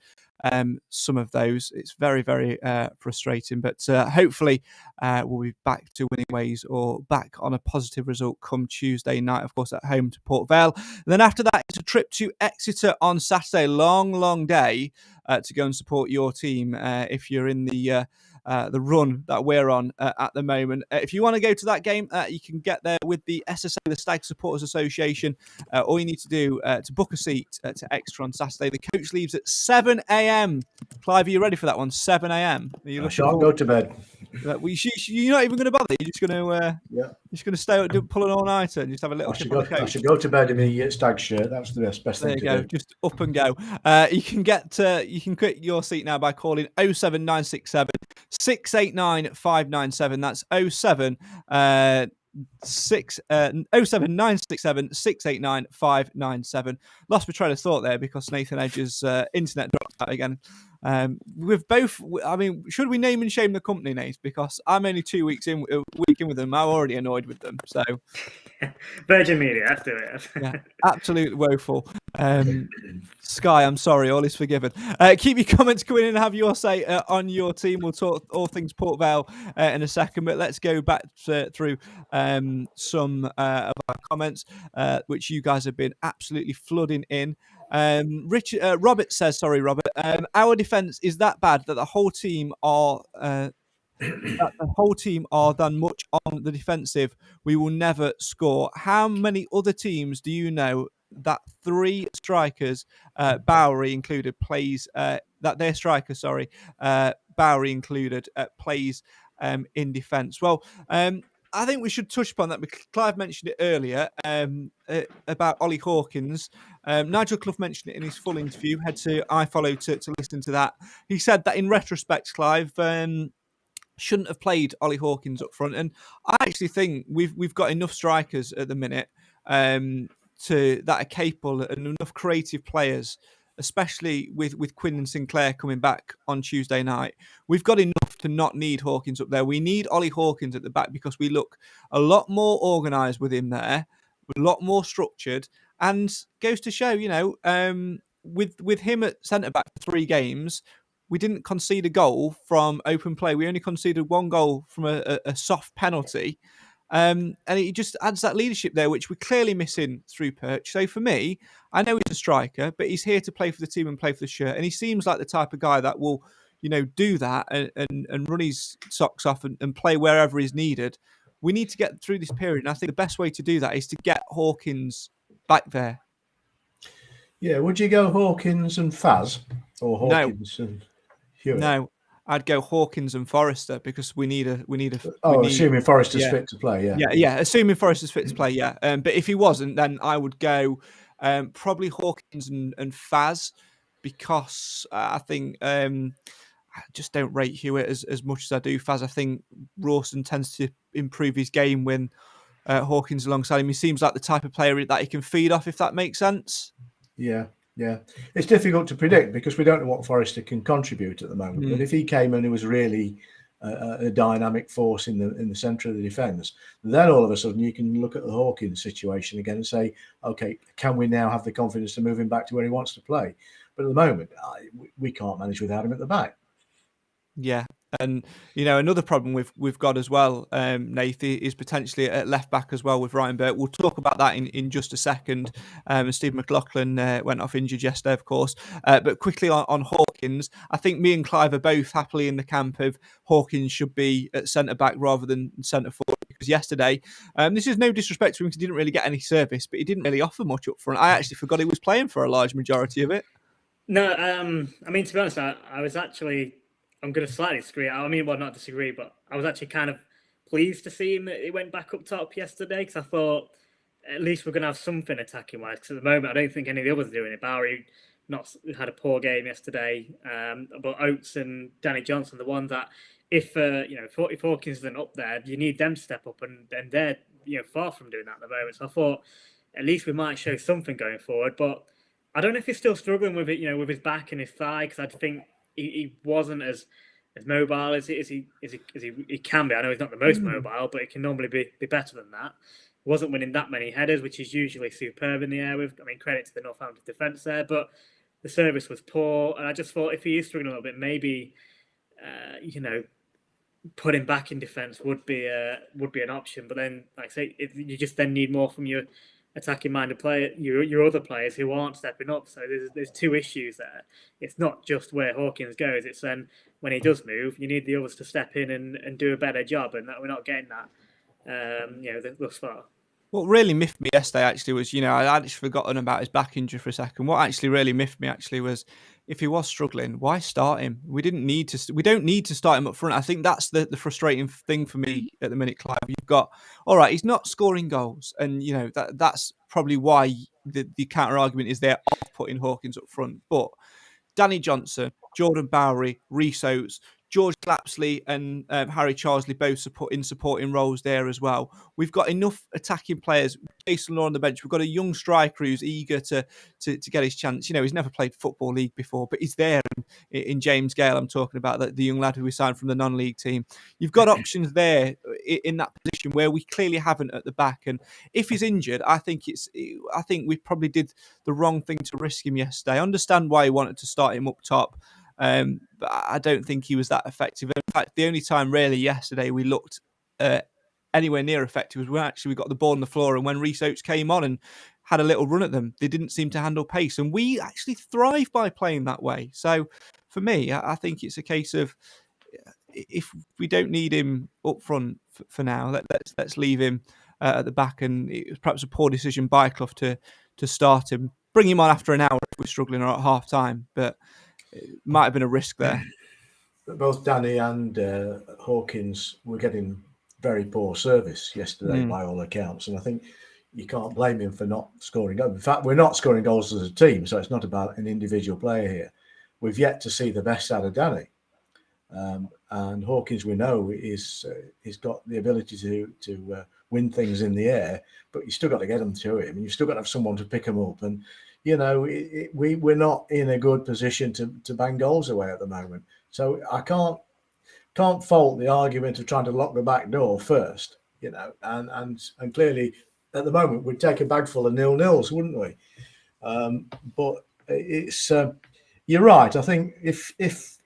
some of those. It's very, very frustrating, but hopefully we'll be back to winning ways, or back on a positive result come Tuesday night, of course, at home to Port Vale. And then after that, it's a trip to Exeter on Saturday. Long day to go and support your team if you're in the run that we're on at the moment. If you want to go to that game, you can get there with the SSA, the Stag Supporters Association. All you need to do to book a seat to Exeter on Saturday. The coach leaves at 7 a.m. Clive, are you ready for that one? 7 a.m. I shan't go to bed. You're not even going to bother. You're just going to stay up, pull an all-nighter, and just have a little. I should go to bed in my Stag shirt. That's the best thing to do. There you go. Just up and go. You can get your seat now by calling 07967 689 597. That's 07967 689 597. Lost my train of thought there because Nathan Edge's internet dropped out again. We've both, I mean, should we name and shame the company, Nate? Because I'm only 2 weeks in with them. I'm already annoyed with them. So Virgin Media, let's do it. Yeah, absolutely woeful. Sky, I'm sorry, all is forgiven. Keep your comments coming in and have your say on your team. We'll talk all things Port Vale in a second, but let's go back through some of our comments, which you guys have been absolutely flooding in. Robert says, our defence is that bad that the whole team are done much on the defensive. We will never score. How many other teams do you know that three strikers, Bowery included, plays Bowery included plays in defence? Well, I think we should touch upon that because Clive mentioned it earlier about Ollie Hawkins. Nigel Clough mentioned it in his full interview. Head to iFollow to listen to that. He said that in retrospect, Clive shouldn't have played Ollie Hawkins up front, and I actually think we've got enough strikers at the minute that are capable, and enough creative players, especially with Quinn and Sinclair coming back on Tuesday night. We've got enough to not need Hawkins up there. We need Ollie Hawkins at the back because we look a lot more organised with him there, a lot more structured, and goes to show, with him at centre-back for 3 games, we didn't concede a goal from open play. We only conceded 1 goal from a soft penalty. And it just adds that leadership there, which we're clearly missing through Perch. So for me, I know he's a striker, but he's here to play for the team and play for the shirt. And he seems like the type of guy that will, do that and run his socks off and play wherever he's needed. We need to get through this period. And I think the best way to do that is to get Hawkins back there. Yeah, would you go Hawkins and Faz, or Hawkins and Hewitt? No, I'd go Hawkins and Forrester because we need a. Assuming Forrester's fit to play, yeah. Assuming Forrester's fit to play, yeah. But if he wasn't, then I would go probably Hawkins and Faz, because I think I just don't rate Hewitt as much as I do Faz. I think Rawson tends to improve his game when Hawkins alongside him. He seems like the type of player that he can feed off, if that makes sense. Yeah. It's difficult to predict because we don't know what Forrester can contribute at the moment. But if he came and he was really a dynamic force in the centre of the defence, then all of a sudden you can look at the Hawkins situation again and say, okay, can we now have the confidence to move him back to where he wants to play? But at the moment, we can't manage without him at the back. Yeah, And another problem we've got as well, Nath, is potentially at left back as well with Ryan Burke. We'll talk about that in just a second. And Steve McLaughlin went off injured yesterday, of course. But quickly on Hawkins, I think me and Clive are both happily in the camp of Hawkins should be at centre back rather than centre forward, because yesterday, this is no disrespect to him because he didn't really get any service, but he didn't really offer much up front. I actually forgot he was playing for a large majority of it. No, I mean, to be honest, I was actually, I'm going to slightly disagree. I mean, well, not disagree, but I was actually kind of pleased to see him that he went back up top yesterday, because I thought at least we're going to have something attacking wise. Because at the moment, I don't think any of the others are doing it. Bowery had a poor game yesterday, but Oates and Danny Johnson, the ones that if Hawkins isn't up there, you need them to step up, and they're far from doing that at the moment. So I thought at least we might show something going forward, but I don't know if he's still struggling with it, with his back and his thigh, because I think he wasn't as mobile as he can be. I know he's not the most mobile, but he can normally be better than that. He wasn't winning that many headers, which is usually superb in the air. Credit to the Northampton defence there, but the service was poor, and I just thought if he is struggling a little bit, maybe put him back in defence would be an option. But then, like I say, you just then need more from your attacking minded player, your other players who aren't stepping up. So there's two issues there. It's not just where Hawkins goes, it's then when he does move, you need the others to step in and do a better job, and that we're not getting that thus far. What really miffed me yesterday actually was, I'd actually forgotten about his back injury for a second. What actually really miffed me actually was, if he was struggling, why start him? We don't need to start him up front. I think that's the frustrating thing for me at the minute, Clive. You've got, all right, he's not scoring goals, and that's probably why the counter argument is there of putting Hawkins up front. But Danny Johnson, Jordan Bowery, Rhys Oates, George Lapsley and Harry Charsley both in supporting roles there as well. We've got enough attacking players. Jason Law on the bench. We've got a young striker who's eager to get his chance. He's never played Football League before, but he's there in James Gale. I'm talking about the young lad who we signed from the non-league team. You've got options there in that position where we clearly haven't at the back. And if he's injured, I think we probably did the wrong thing to risk him yesterday. I understand why he wanted to start him up top. But I don't think he was that effective. In fact, the only time really yesterday we looked anywhere near effective was when we got the ball on the floor, and when Rhys Oates came on and had a little run at them, they didn't seem to handle pace, and we actually thrive by playing that way. So for me, I think it's a case of, if we don't need him up front for now, let's leave him at the back, and it was perhaps a poor decision by Clough to start him. Bring him on after an hour if we're struggling, or at half time, but it might have been a risk there. Both Danny and Hawkins were getting very poor service yesterday by all accounts, and I think you can't blame him for not scoring goals. In fact, we're not scoring goals as a team, so it's not about an individual player here. We've yet to see the best out of Danny, and Hawkins, we know, he's got the ability to win things in the air, but you still got to get them to him, and you've still got to have someone to pick him up. And we're not in a good position to bang goals away at the moment. So I can't fault the argument of trying to lock the back door first, and clearly at the moment we'd take a bag full of 0-0s, wouldn't we? But it's you're right. I think if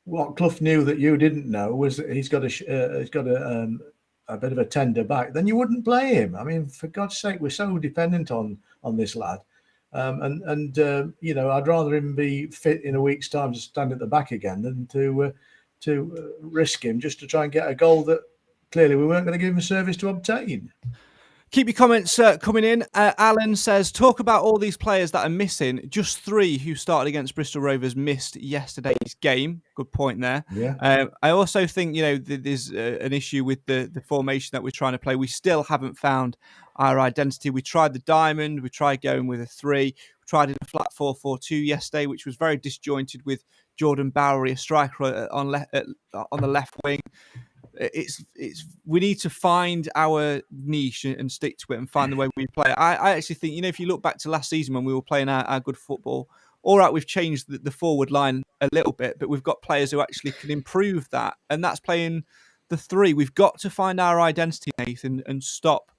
what Clough knew that you didn't know was that he's got a bit of a tender back, then you wouldn't play him. I mean, for God's sake, we're so dependent on this lad. I'd rather him be fit in a week's time to stand at the back again than to risk him just to try and get a goal that clearly we weren't going to give him a service to obtain. Keep your comments coming in. Alan says, talk about all these players that are missing. Just 3 who started against Bristol Rovers missed yesterday's game. Good point there. Yeah. I also think, there's an issue with the formation that we're trying to play. We still haven't found our identity. We tried the diamond. We tried going with a 3. We tried in a flat 4-4-2 yesterday, which was very disjointed with Jordan Bowery, a striker on the left wing. We need to find our niche and stick to it and find the way we play. I actually think, if you look back to last season when we were playing our good football, all right, we've changed the forward line a little bit, but we've got players who actually can improve that, and that's playing the 3. We've got to find our identity, Nathan, and stop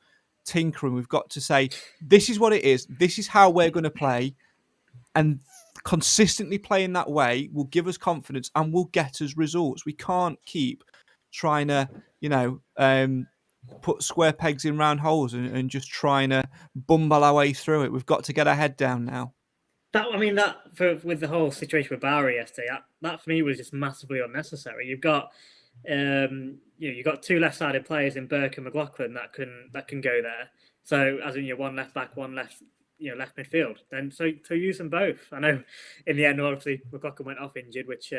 tinkering. We've got to say, this is what it is, this is how we're going to play, and consistently playing that way will give us confidence and will get us results. We can't keep trying to, put square pegs in round holes and just trying to bumble our way through it. We've got to get our head down now. With the whole situation with Bowery yesterday, that for me was just massively unnecessary. You've got you've got two left-sided players in Burke and McLaughlin that can go there. So as in one left back, one left midfield. Then so use them both. I know in the end, obviously McLaughlin went off injured, which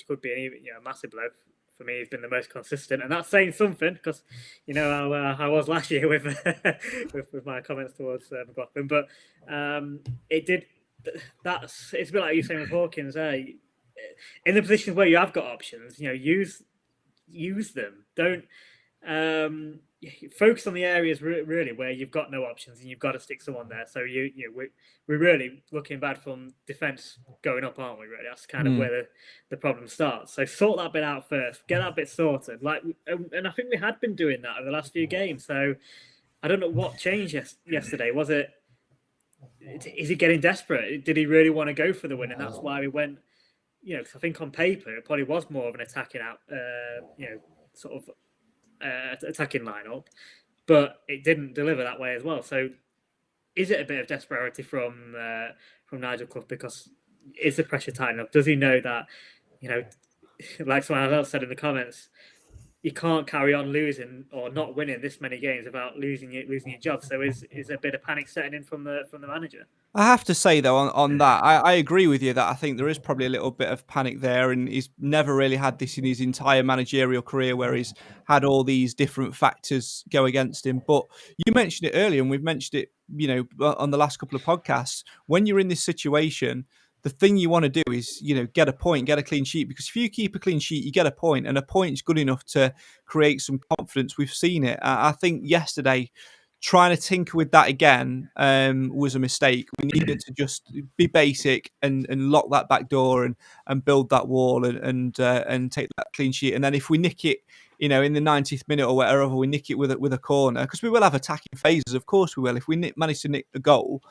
could be a massive blow. For me, he's been the most consistent, and that's saying something because how I was last year with with my comments towards McLaughlin. But it did. It's a bit like you saying with Hawkins. In the positions where you have got options, use them. Don't focus on the areas really where you've got no options and you've got to stick someone there. So we're really looking bad from defence going up, aren't we? Really, that's kind of where the problem starts. So sort that bit out first. Get that bit sorted. And I think we had been doing that over the last few games. So I don't know what changed yesterday. Was it? Is he getting desperate? Did he really want to go for the win? And that's why we went. Because I think on paper it probably was more of an attacking attacking lineup, but it didn't deliver that way as well. So, is it a bit of desperation from Nigel Clough? Because is the pressure tight enough? Does he know that like someone else said in the comments, you can't carry on losing or not winning this many games without losing your job. So is a bit of panic setting in from the manager? I have to say, though, on that, I agree with you that I think there is probably a little bit of panic there, and he's never really had this in his entire managerial career where he's had all these different factors go against him. But you mentioned it earlier, and we've mentioned it, on the last couple of podcasts. When you're in this situation, the thing you want to do is, get a point, get a clean sheet, because if you keep a clean sheet, you get a point, and a point's good enough to create some confidence. We've seen it. I think yesterday, trying to tinker with that again was a mistake. We needed to just be basic and lock that back door and build that wall and take that clean sheet. And then if we nick it, in the 90th minute or whatever, we nick it with a corner, because we will have attacking phases. Of course we will. If we manage to nick a goal,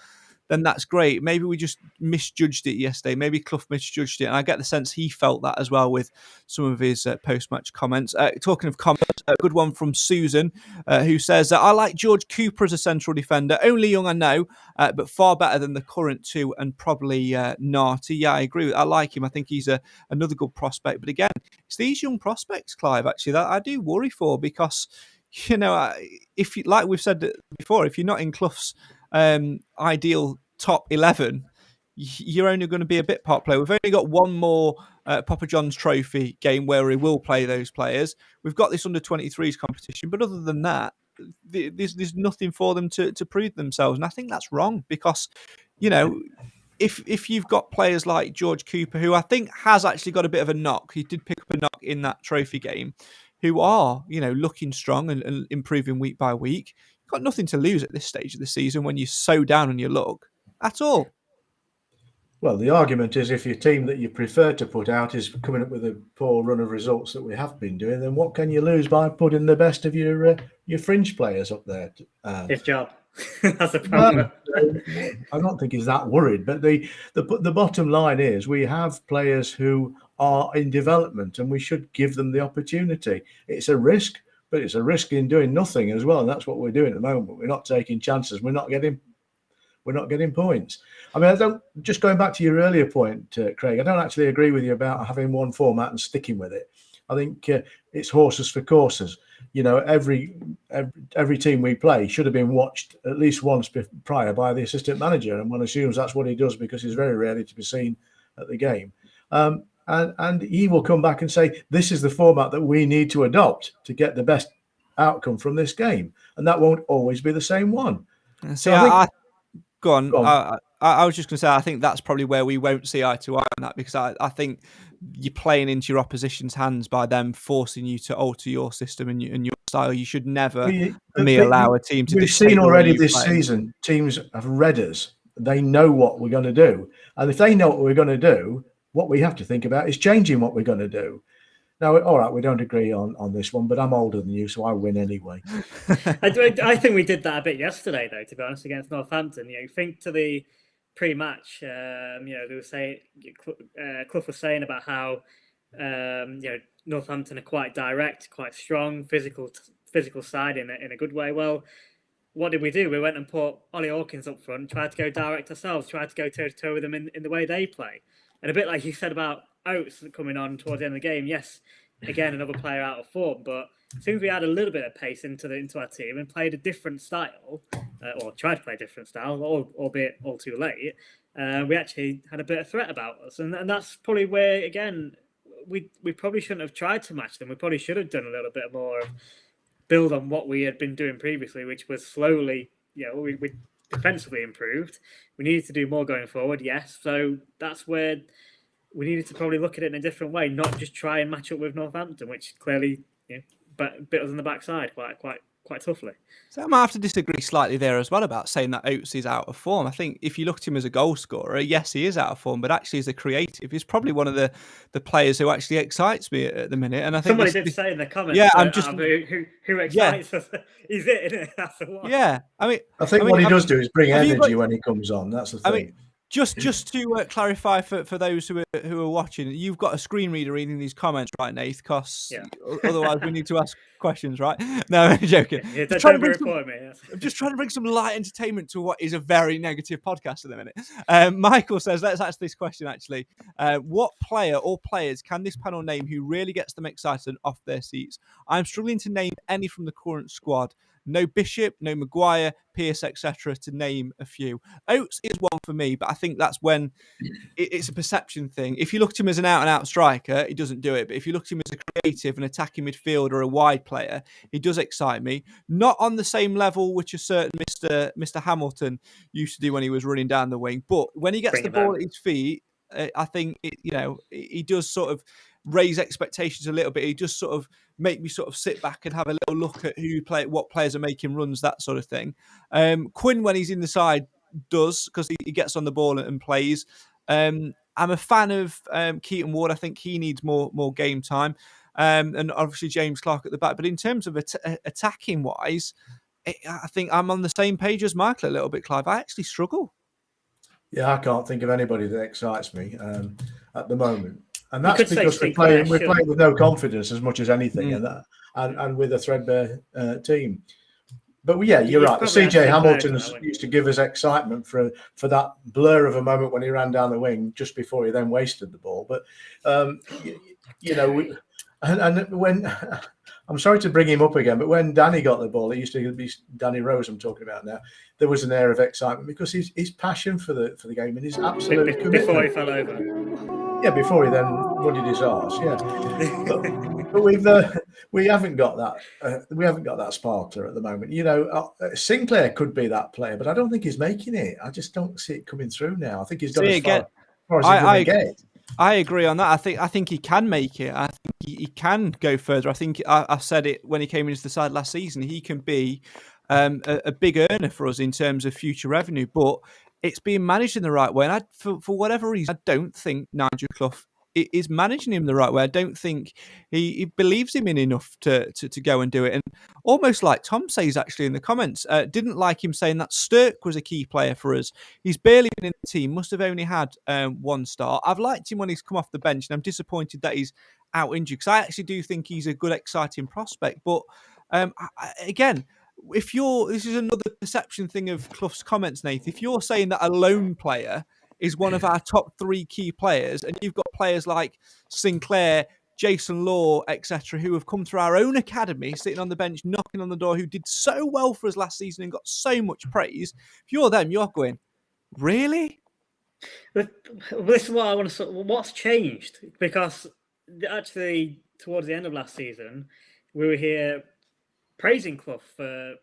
then that's great. Maybe we just misjudged it yesterday. Maybe Clough misjudged it. And I get the sense he felt that as well with some of his post-match comments. Talking of comments, a good one from Susan, who says, I like George Cooper as a central defender. Only young, I know, but far better than the current two and probably Narty. Yeah, I agree. I like him. I think he's another good prospect. But again, it's these young prospects, Clive, actually, that I do worry for, because, if you, like we've said before, if you're not in Clough's ideal top 11, you're only going to be a bit part player. We've only got one more Papa John's Trophy game where he will play those players. We've got this under 23s competition, but other than that, there's nothing for them to prove themselves. And I think that's wrong, because if you've got players like George Cooper, who I think has actually got a bit of a knock, he did pick up a knock in that trophy game, who are looking strong and improving week by week. Got nothing to lose at this stage of the season when you're so down on your luck at all. Well, the argument is, if your team that you prefer to put out is coming up with a poor run of results that we have been doing, then what can you lose by putting the best of your fringe players up there? His job. That's a problem. I don't think he's that worried. But the bottom line is, we have players who are in development, and we should give them the opportunity. It's a risk, but it's a risk in doing nothing as well, and that's what we're doing at the moment. We're not taking chances. We're not getting points. I mean, just going back to your earlier point, Craig, I don't actually agree with you about having one format and sticking with it. I think it's horses for courses. Every team we play should have been watched at least once prior by the assistant manager, and one assumes that's what he does, because he's very rarely to be seen at the game. And he will come back and say, this is the format that we need to adopt to get the best outcome from this game. And that won't always be the same one. So go on. I was just going to say, I think that's probably where we won't see eye to eye on that, because I think you're playing into your opposition's hands by them forcing you to alter your system and your style. You should never allow a team to. We've seen already this season, teams have read us. They know what we're going to do. And if they know what we're going to do, what we have to think about is changing what we're going to do. Now, all right, we don't agree on this one, but I'm older than you, so I win anyway. I think we did that a bit yesterday, though, to be honest, against Northampton. Think to the pre-match, they were saying, Clough was saying about how Northampton are quite direct, quite strong, physical side in a good way. Well, what did we do? We went and put Ollie Hawkins up front, tried to go direct ourselves, tried to go toe-to-toe with them in the way they play. And a bit like you said about Oates coming on towards the end of the game, yes, again, another player out of form, but as soon as we add a little bit of pace into our team and played a different style, or tried to play a different style, albeit all too late, we actually had a bit of threat about us. And that's probably where, again, we probably shouldn't have tried to match them. We probably should have done a little bit more of build on what we had been doing previously, which was slowly, we defensively improved. We needed to do more going forward, yes. So that's where we needed to probably look at it in a different way, not just try and match up with Northampton, which clearly bit us on the backside quite toughly. So I might have to disagree slightly there as well about saying that Oates is out of form. I think if you look at him as a goal scorer, yes, he is out of form, but actually as a creative, he's probably one of the players who actually excites me at the minute. And I think somebody did say in the comments, who excites us. He's it, isn't it? That's the one. Yeah, I think what he does do is bring energy when he comes on. That's the thing. I mean, just to clarify for those who are watching, you've got a screen reader reading these comments, right, Nath? Because otherwise we need to ask questions, right? No, I'm joking. Yeah, I'm just trying to bring some light entertainment to what is a very negative podcast at the minute. Michael says, let's ask this question actually. What player or players can this panel name who really gets them excited and off their seats? I'm struggling to name any from the current squad. No Bishop, no Maguire, Pearce, etc., to name a few. Oates is one for me, but I think that's when it's a perception thing. If you look at him as an out-and-out striker, he doesn't do it. But if you look at him as a creative, an attacking midfielder, or a wide player, he does excite me. Not on the same level which a certain Mr. Hamilton used to do when he was running down the wing. But when he gets the ball at his feet, I think he does sort of raise expectations a little bit. He just sort of make me sort of sit back and have a little look at what players are making runs, that sort of thing. Quinn, when he's in the side, does, because he gets on the ball and plays. I'm a fan of Keaton Ward. I think he needs more game time. And obviously James Clark at the back. But in terms of attacking wise, I think I'm on the same page as Michael a little bit, Clive. I actually struggle. Yeah, I can't think of anybody that excites me at the moment. And that's because we're playing with no confidence as much as anything, and with a threadbare team. But you're right. CJ Hamilton used to give us excitement for that blur of a moment when he ran down the wing just before he then wasted the ball. But when I'm sorry to bring him up again, but when Danny got the ball, it used to be Danny Rose I'm talking about now. There was an air of excitement because his passion for the game and his absolute commitment. Before he fell over. Yeah, before he then ruddied his arse. Yeah, but we haven't got that. We haven't got that sparkler at the moment. Sinclair could be that player, but I don't think he's making it. I just don't see it coming through now. I think he's got as far as he's going to get. I agree on that. I think he can make it. I think he can go further. I think I said it when he came into the side last season. He can be a big earner for us in terms of future revenue, but it's being managed in the right way. And for whatever reason, I don't think Nigel Clough is managing him the right way. I don't think he believes him in enough to go and do it. And almost like Tom says actually in the comments, didn't like him saying that Sturck was a key player for us. He's barely been in the team, must have only had one start. I've liked him when he's come off the bench, and I'm disappointed that he's out injured, because I actually do think he's a good, exciting prospect. But again, this is another perception thing of Clough's comments, Nath. If you're saying that a lone player is one of our top 3 key players, and you've got players like Sinclair, Jason Law, etc., who have come through our own academy, sitting on the bench, knocking on the door, who did so well for us last season and got so much praise, if you're them, you're going, really? But this is what I want to. What's changed? Because actually, towards the end of last season, we were here praising Clough for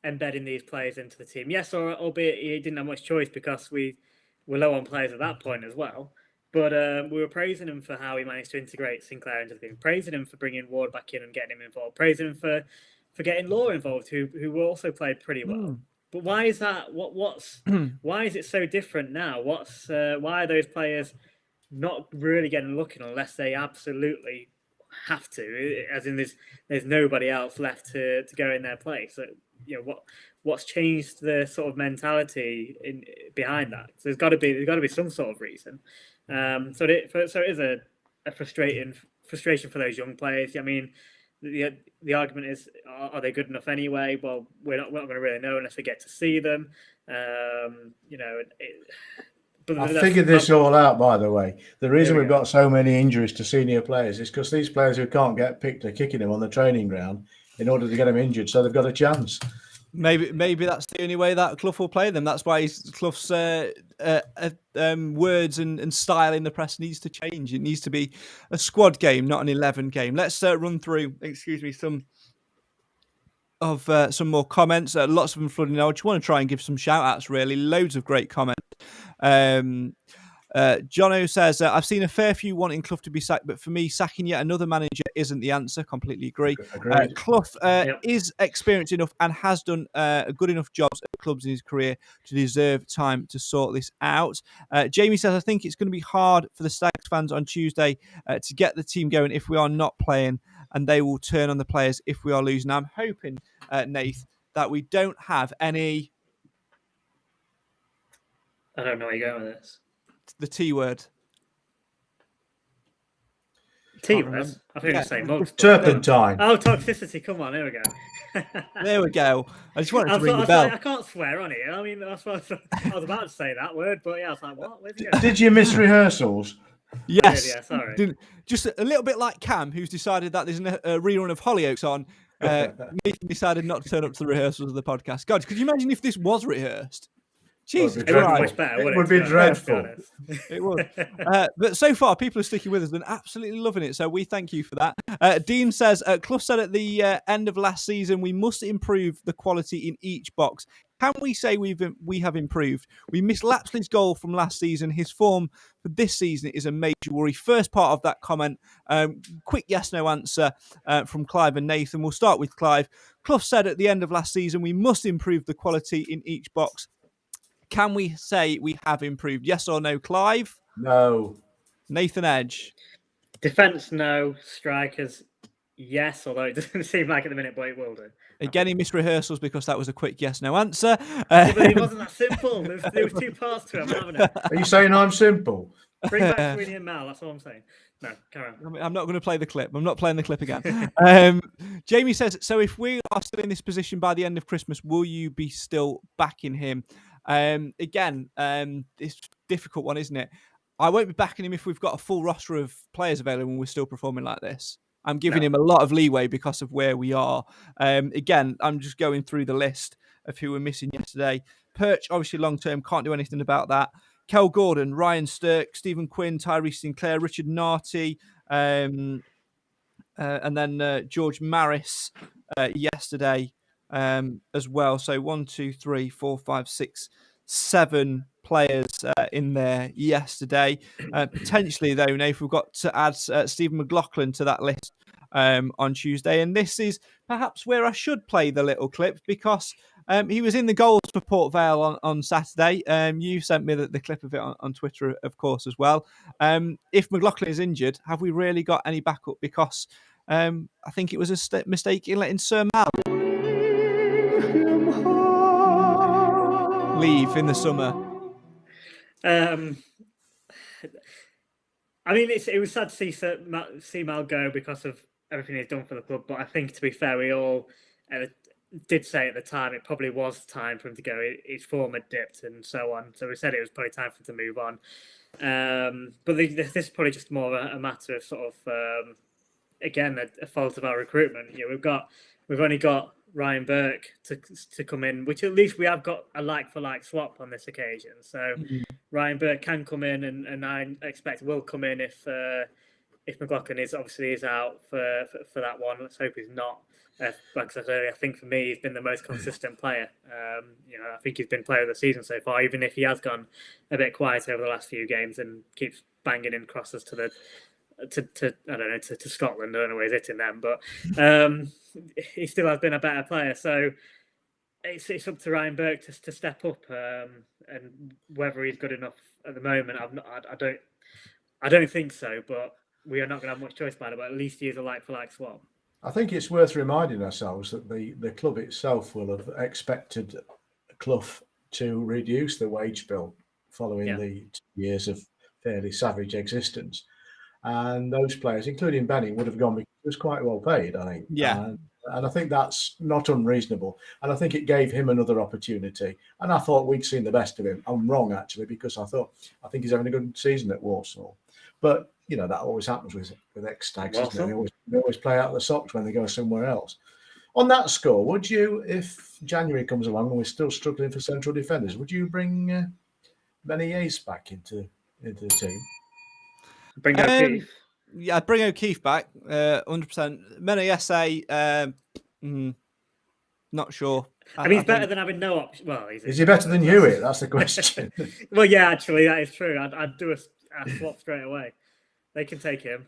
embedding these players into the team. Yes, albeit he didn't have much choice because we were low on players at that point as well. But we were praising him for how he managed to integrate Sinclair into the team, praising him for bringing Ward back in and getting him involved, praising him for getting Law involved, who also played pretty well. But why is that? Why is it so different now? Why are those players not really getting looking unless they absolutely have to? As in, there's nobody else left to go in their place. So what's changed the sort of mentality behind that? So there's got to be some sort of reason. So it is a frustration for those young players. I mean, the argument is, are they good enough anyway? Well, we're not going to really know unless we get to see them. I figured this all out, by the way. The reason we've got so many injuries to senior players is because these players who can't get picked are kicking them on the training ground in order to get them injured, so they've got a chance. Maybe that's the only way that Clough will play them. That's why Clough's words and style in the press needs to change. It needs to be a squad game, not an 11 game. Let's run through, some more comments. Lots of them flooding in. I just want to try and give some shout outs, really. Loads of great comments. Jono says, I've seen a fair few wanting Clough to be sacked, but for me, sacking yet another manager isn't the answer. Completely agree. Clough is experienced enough and has done good enough jobs at clubs in his career to deserve time to sort this out. Jamie says, I think it's going to be hard for the Stags fans on Tuesday to get the team going if we are not playing, and they will turn on the players if we are losing. I'm hoping, Nath, that we don't have any... I don't know where you're going with this. The T word. T word? I think you're saying mugs. Turpentine. Oh, toxicity. Come on, here we go. There we go. I just wanted to ring the bell. I can't swear on here. I mean, that's what I was about to say that word, but yeah, I was like, what? Where's it going? Did you miss rehearsals? Yes. Yeah, sorry. Just a little bit like Cam, who's decided that there's a rerun of Hollyoaks on. Nathan decided not to turn up to the rehearsals of the podcast. God, could you imagine if this was rehearsed? Jesus Christ. It would be dreadful. It would. But so far, people are sticking with us and absolutely loving it. So we thank you for that. Dean says, Clough said at the end of last season, we must improve the quality in each box. Can we say we have improved? We missed Lapsley's goal from last season. His form for this season is a major worry. First part of that comment, quick yes/no answer from Clive and Nathan. We'll start with Clive. Clough said at the end of last season, we must improve the quality in each box. Can we say we have improved? Yes or no, Clive? No. Nathan Edge? Defence, no. Strikers, yes, although it doesn't seem like at the minute, but it will do. Again, he missed rehearsals because that was a quick yes/no answer. But it wasn't that simple. There was two parts to it, haven't it? Are you saying I'm simple? Bring back Sweeney and Mal, that's all I'm saying. No, carry on. I'm not going to play the clip. I'm not playing the clip again. Jamie says, so if we are still in this position by the end of Christmas, will you be still backing him? Again, it's a difficult one, isn't it? I won't be backing him if we've got a full roster of players available and we're still performing like this. I'm giving him a lot of leeway because of where we are. Again, I'm just going through the list of who we're missing yesterday. Perch, obviously long-term, can't do anything about that. Kel Gordon, Ryan Stirk, Stephen Quinn, Tyree Sinclair, Richard Narty, and then George Maris yesterday as well. So 1, 2, 3, 4, 5, 6, 7 players in there yesterday. Potentially, though, Nath, we've got to add Stephen McLaughlin to that list on Tuesday. And this is perhaps where I should play the little clip because he was in the goals for Port Vale on Saturday. You sent me the clip of it on Twitter, of course, as well. If McLaughlin is injured, have we really got any backup? Because I think it was a mistake in letting Sir Mal leave in the summer. I mean, it was sad to see Mal go because of everything he's done for the club. But I think, to be fair, we all did say at the time it probably was time for him to go. His form had dipped and so on. So we said it was probably time for him to move on. But this is probably just more of a matter of sort of, again, a fault of our recruitment. You know, we've only got Ryan Burke to come in, which at least we have got a like-for-like swap on this occasion. So Ryan Burke can come in, and I expect will come in if McLaughlin is out for that one. Let's hope he's not. Like I said earlier, I think for me he's been the most consistent player. I think he's been player of the season so far, even if he has gone a bit quiet over the last few games and keeps banging in crosses to Scotland. I don't know where he's hitting them, but he still has been a better player. So it's up to Ryan Burke to step up, and whether he's good enough at the moment, I don't think so. But we are not going to have much choice about it. But at least he is a like for like swap. I think it's worth reminding ourselves that the club itself will have expected Clough to reduce the wage bill following the 2 years of fairly savage existence. And those players, including Benny, would have gone because he was quite well paid, I think. Yeah. And I think that's not unreasonable. And I think it gave him another opportunity. And I thought we'd seen the best of him. I'm wrong, actually, because I think he's having a good season at Walsall. But, you know, that always happens with ex-Stags, isn't it? They always play out the socks when they go somewhere else. On that score, would you, if January comes along and we're still struggling for central defenders, would you bring Benny Yates back into the team? Bring O'Keefe. Yeah, I'd bring O'Keefe back, 100%. Mene Esse, not sure. I mean, he's better than having no option. Well, is he better than Hewitt? That's the question. Well, yeah, actually, that is true. I'd do a swap straight away. They can take him.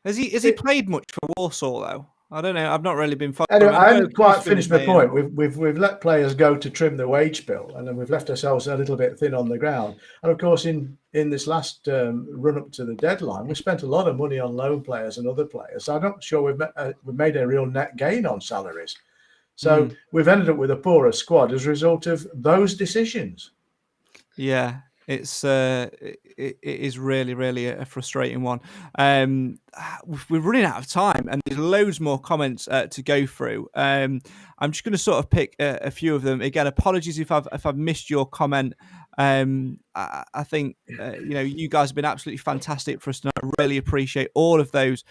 Has he played much for Walsall though? I don't know. I've not really been following. Anyway, I haven't quite finished my point. We've let players go to trim the wage bill, and then we've left ourselves a little bit thin on the ground. And of course, in this last run up to the deadline, we spent a lot of money on loan players and other players. So I'm not sure we've made a real net gain on salaries. So we've ended up with a poorer squad as a result of those decisions. Yeah. It is really, really a frustrating one. We're running out of time, and there's loads more comments to go through. I'm just going to sort of pick a few of them. Again, apologies if I've missed your comment. I think you guys have been absolutely fantastic for us tonight. I really appreciate all of those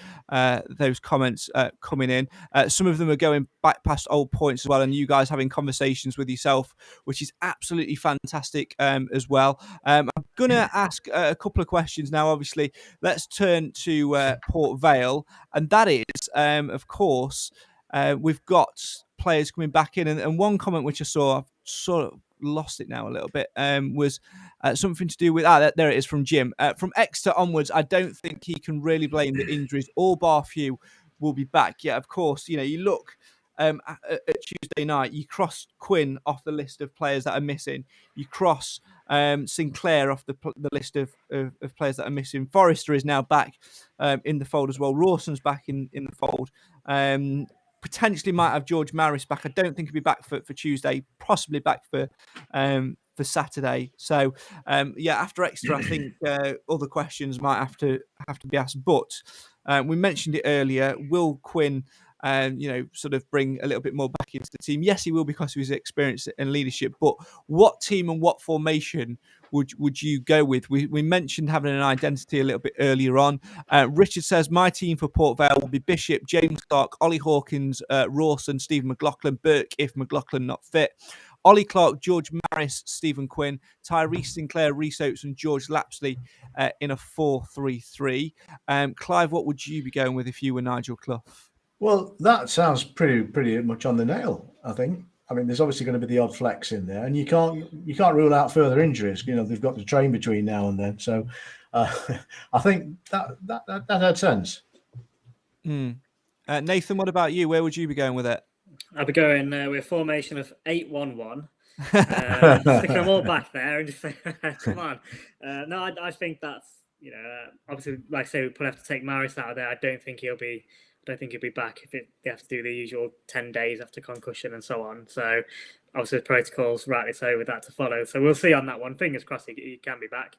comments coming in. Some of them are going back past old points as well, and you guys having conversations with yourself, which is absolutely fantastic as well. I'm going to ask a couple of questions now. Obviously, let's turn to Port Vale, and that is, of course, we've got players coming back in, and one comment which I saw, I've sort of lost it now a little bit, was something to do with there it is from Jim. From Exeter onwards, I don't think he can really blame the injuries. All bar few will be back. Yeah, of course. You know, you look at Tuesday night, you cross Quinn off the list of players that are missing. You cross Sinclair off the list of players that are missing. Forrester is now back in the fold as well. Rawson's back in the fold. Potentially might have George Maris back. I don't think he'll be back for Tuesday. Possibly back for Saturday. So after Exeter, I think other questions might have to be asked. But we mentioned it earlier. Will Quinn, sort of bring a little bit more back into the team? Yes, he will, because of his experience and leadership. But what team and what formation would you go with? We mentioned having an identity a little bit earlier on. Richard says, my team for Port Vale will be Bishop, James Clark, Ollie Hawkins, Rawson, Stephen McLaughlin, Burke if McLaughlin not fit, Ollie Clark, George Maris, Stephen Quinn, Tyrese Sinclair, Rhys Oates and George Lapsley in a 4-3-3. Clive, what would you be going with if you were Nigel Clough? Well, that sounds pretty much on the nail, I think. I mean, there's obviously going to be the odd flex in there, and you can't rule out further injuries. You know, they've got to train between now and then. So I think that had sense. Nathan, what about you? Where would you be going with it? I'd be going with a formation of 8-1-1. Sticking them all back there and just say, come on. No, I think that's, obviously, like I say, we probably have to take Maris out of there. I don't think he'll be back if they have to do the usual 10 days after concussion and so on. So obviously the protocols rightly so with that to follow. So we'll see on that one. Fingers crossed he can be back.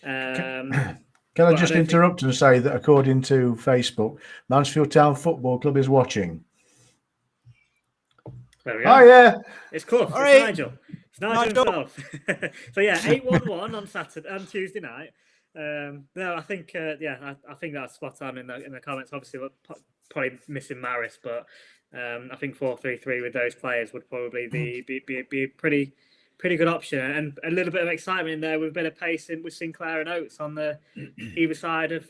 Can I just interrupt and say that according to Facebook, Mansfield Town Football Club is watching. There we go. Oh yeah, it's Clough. It's right. Nigel. It's Nigel himself. So yeah, 8-1-1 on Tuesday night. No, I think I think that's spot on in the comments. Obviously, we're probably missing Maris, but I think 4-3-3 with those players would probably be a pretty good option, and a little bit of excitement in there with a bit of pace with Sinclair and Oates on the either side of.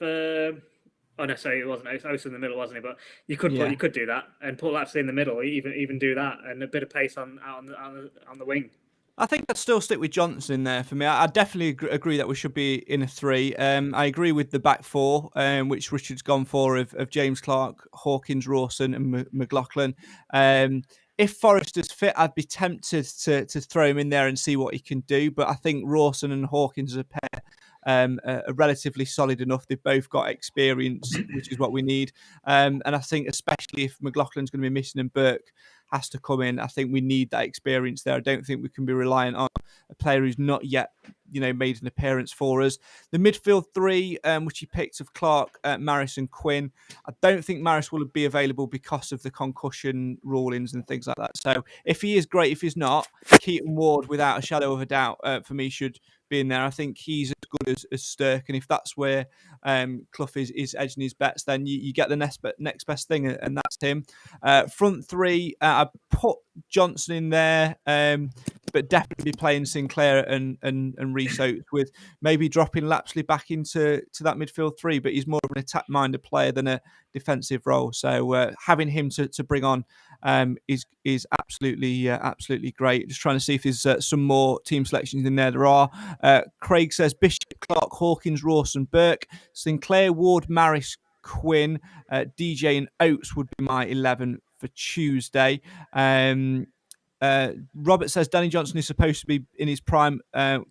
Oh no, sorry, it wasn't Oates. Oates in the middle, wasn't he? But you could do that and put Lapsley in the middle, even do that, and a bit of pace on the wing. I think I'd still stick with Johnson in there for me. I definitely agree that we should be in a 3. I agree with the back 4, which Richard's gone for, of James Clark, Hawkins, Rawson and McLaughlin. If Forrester's fit, I'd be tempted to throw him in there and see what he can do. But I think Rawson and Hawkins as a pair are relatively solid enough. They've both got experience, which is what we need. And I think especially if McLaughlin's going to be missing and Burke has to come in, I think we need that experience there. I don't think we can be reliant on a player who's not yet, made an appearance for us. The midfield three, which he picked of Clark, Maris and Quinn. I don't think Maris will be available because of the concussion rulings and things like that. So if he is great, if he's not, Keaton Ward, without a shadow of a doubt, for me, should be in there. I think he's as good as Stirk, and if that's where Clough is edging his bets, then you get the next best thing, and that's him. Front three, I put Johnson in there, but definitely playing Sinclair and Reece Oates, with maybe dropping Lapsley back into that midfield three, but he's more of an attack-minded player than a defensive role. So having him to bring on is absolutely great. Just trying to see if there's some more team selections in there. There are. Craig says Bishop, Clark, Hawkins, Rawson, Burke, Sinclair, Ward, Maris, Quinn, DJ and Oates would be my 11 for Tuesday. Robert says Danny Johnson is supposed to be in his prime.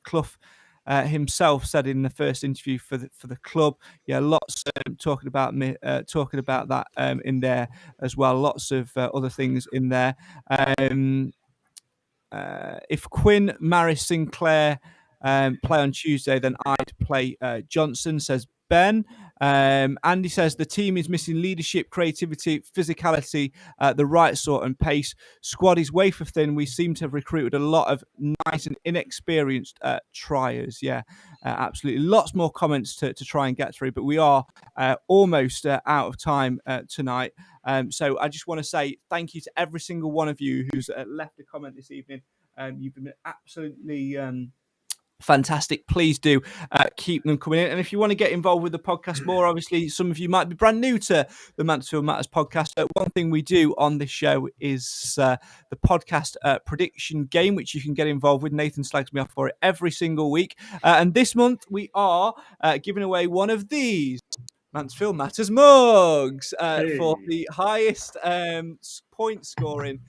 Clough himself said in the first interview for the club. Yeah, lots talking about that in there as well. Lots of other things in there. If Quinn, Maris, Sinclair play on Tuesday, then I'd play Johnson, says Ben. Andy says the team is missing leadership, creativity, physicality, the right sort and pace. Squad is wafer thin. We seem to have recruited a lot of nice and inexperienced triers. Yeah, absolutely. Lots more comments to try and get through, but we are almost out of time tonight. So I just want to say thank you to every single one of you who's left a comment this evening. You've been absolutely fantastic. Please do keep them coming in. And if you want to get involved with the podcast more, obviously some of you might be brand new to the Mansfield Matters podcast. One thing we do on this show is the podcast prediction game, which you can get involved with. Nathan slags me off for it every single week. And this month we are giving away one of these Mansfield Matters mugs for the highest point scoring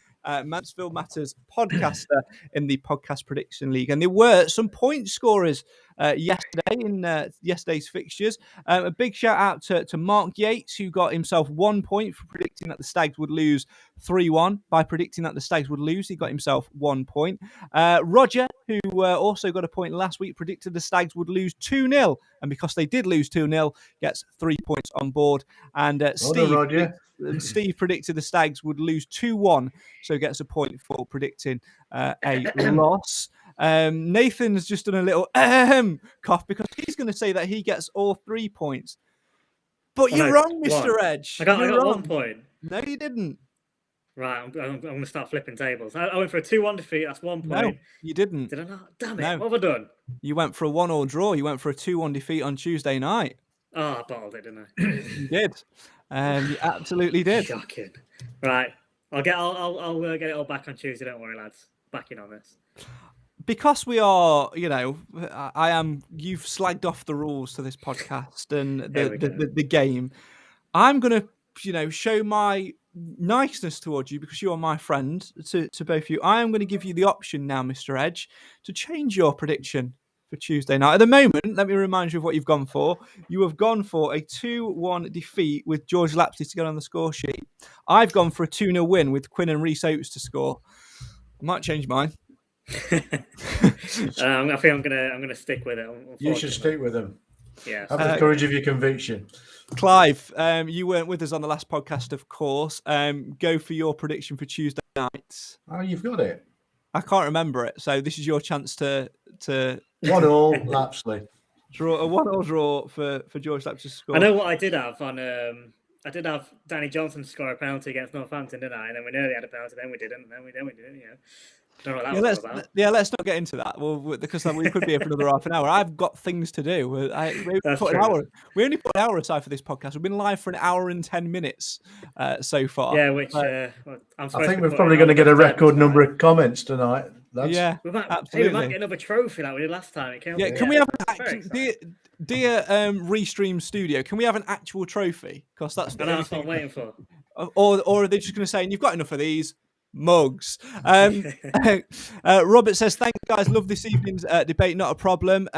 Mansfield Matters podcaster in the Podcast Prediction League. And there were some point scorers yesterday in yesterday's fixtures. A big shout out to Mark Yates, who got himself 1 point for predicting that the Stags would lose 3-1. By predicting that the Stags would lose, he got himself 1 point. Roger, who also got a point last week, predicted the Stags would lose 2-0. And because they did lose 2-0, gets 3 points on board. And Steve predicted the Stags would lose 2-1, so gets a point for predicting a loss. Nathan's just done a little cough because he's going to say that he gets all 3 points. But you're wrong, Mr. Edge. I got 1 point. No, you didn't. Right, I'm going to start flipping tables. I went for a 2-1 defeat. That's 1 point. No, you didn't. Did I not? Damn it. No. What have I done? You went for a 1-1 draw. You went for a 2-1 defeat on Tuesday night. Oh, I bottled it, didn't I? You did. You absolutely did. Shocking. Right. I'll get it all back on Tuesday. Don't worry, lads. Back in on this. Because we are, you've slagged off the rules to this podcast and the game. I'm going to, show my niceness towards you because you are my friend to both of you. I am going to give you the option now, Mr. Edge, to change your prediction for Tuesday night. At the moment, let me remind you of what you've gone for. You have gone for a 2-1 defeat with George Lapsley to get on the score sheet. I've gone for a 2-0 win with Quinn and Reece Oates to score. I might change mine. I think I'm gonna stick with it. You should stick with them. Yeah. Have the courage of your conviction. Clive, you weren't with us on the last podcast, of course. Go for your prediction for Tuesday night. Oh, you've got it. I can't remember it, so this is your chance to 1-1 Lapsley. Draw a 1-1 draw for George Lapsley to score. I know what I did have on. I did have Danny Johnson score a penalty against Northampton, didn't I? And then we nearly had a penalty, then we didn't, and then we didn't. Yeah. Don't know what that was about. Yeah, let's not get into that. Well, because we could be here for another half an hour. I've got things to do. We only put an hour aside for this podcast. We've been live for an hour and 10 minutes so far. Yeah, which I think we're probably going to get a record number of comments tonight. Yeah, absolutely. We might get another trophy like we did last time. Can we have dear Restream Studio? Can we have an actual trophy? Because that's what I'm waiting for. Or are they just going to say, "You've got enough of these"? Mugs. Robert says, thanks, guys. Love this evening's debate. Not a problem.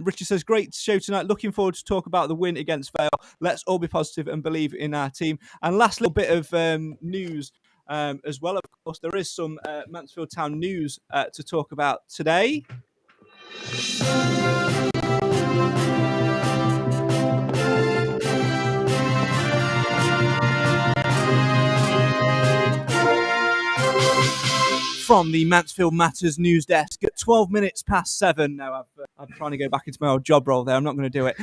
Richard says, great show tonight. Looking forward to talk about the win against Vale. Let's all be positive and believe in our team. And last little bit of news as well. Of course, there is some Mansfield Town news to talk about today. From the Mansfield Matters news desk at 12 minutes past 7. No, I'm trying to go back into my old job role there. I'm not going to do it.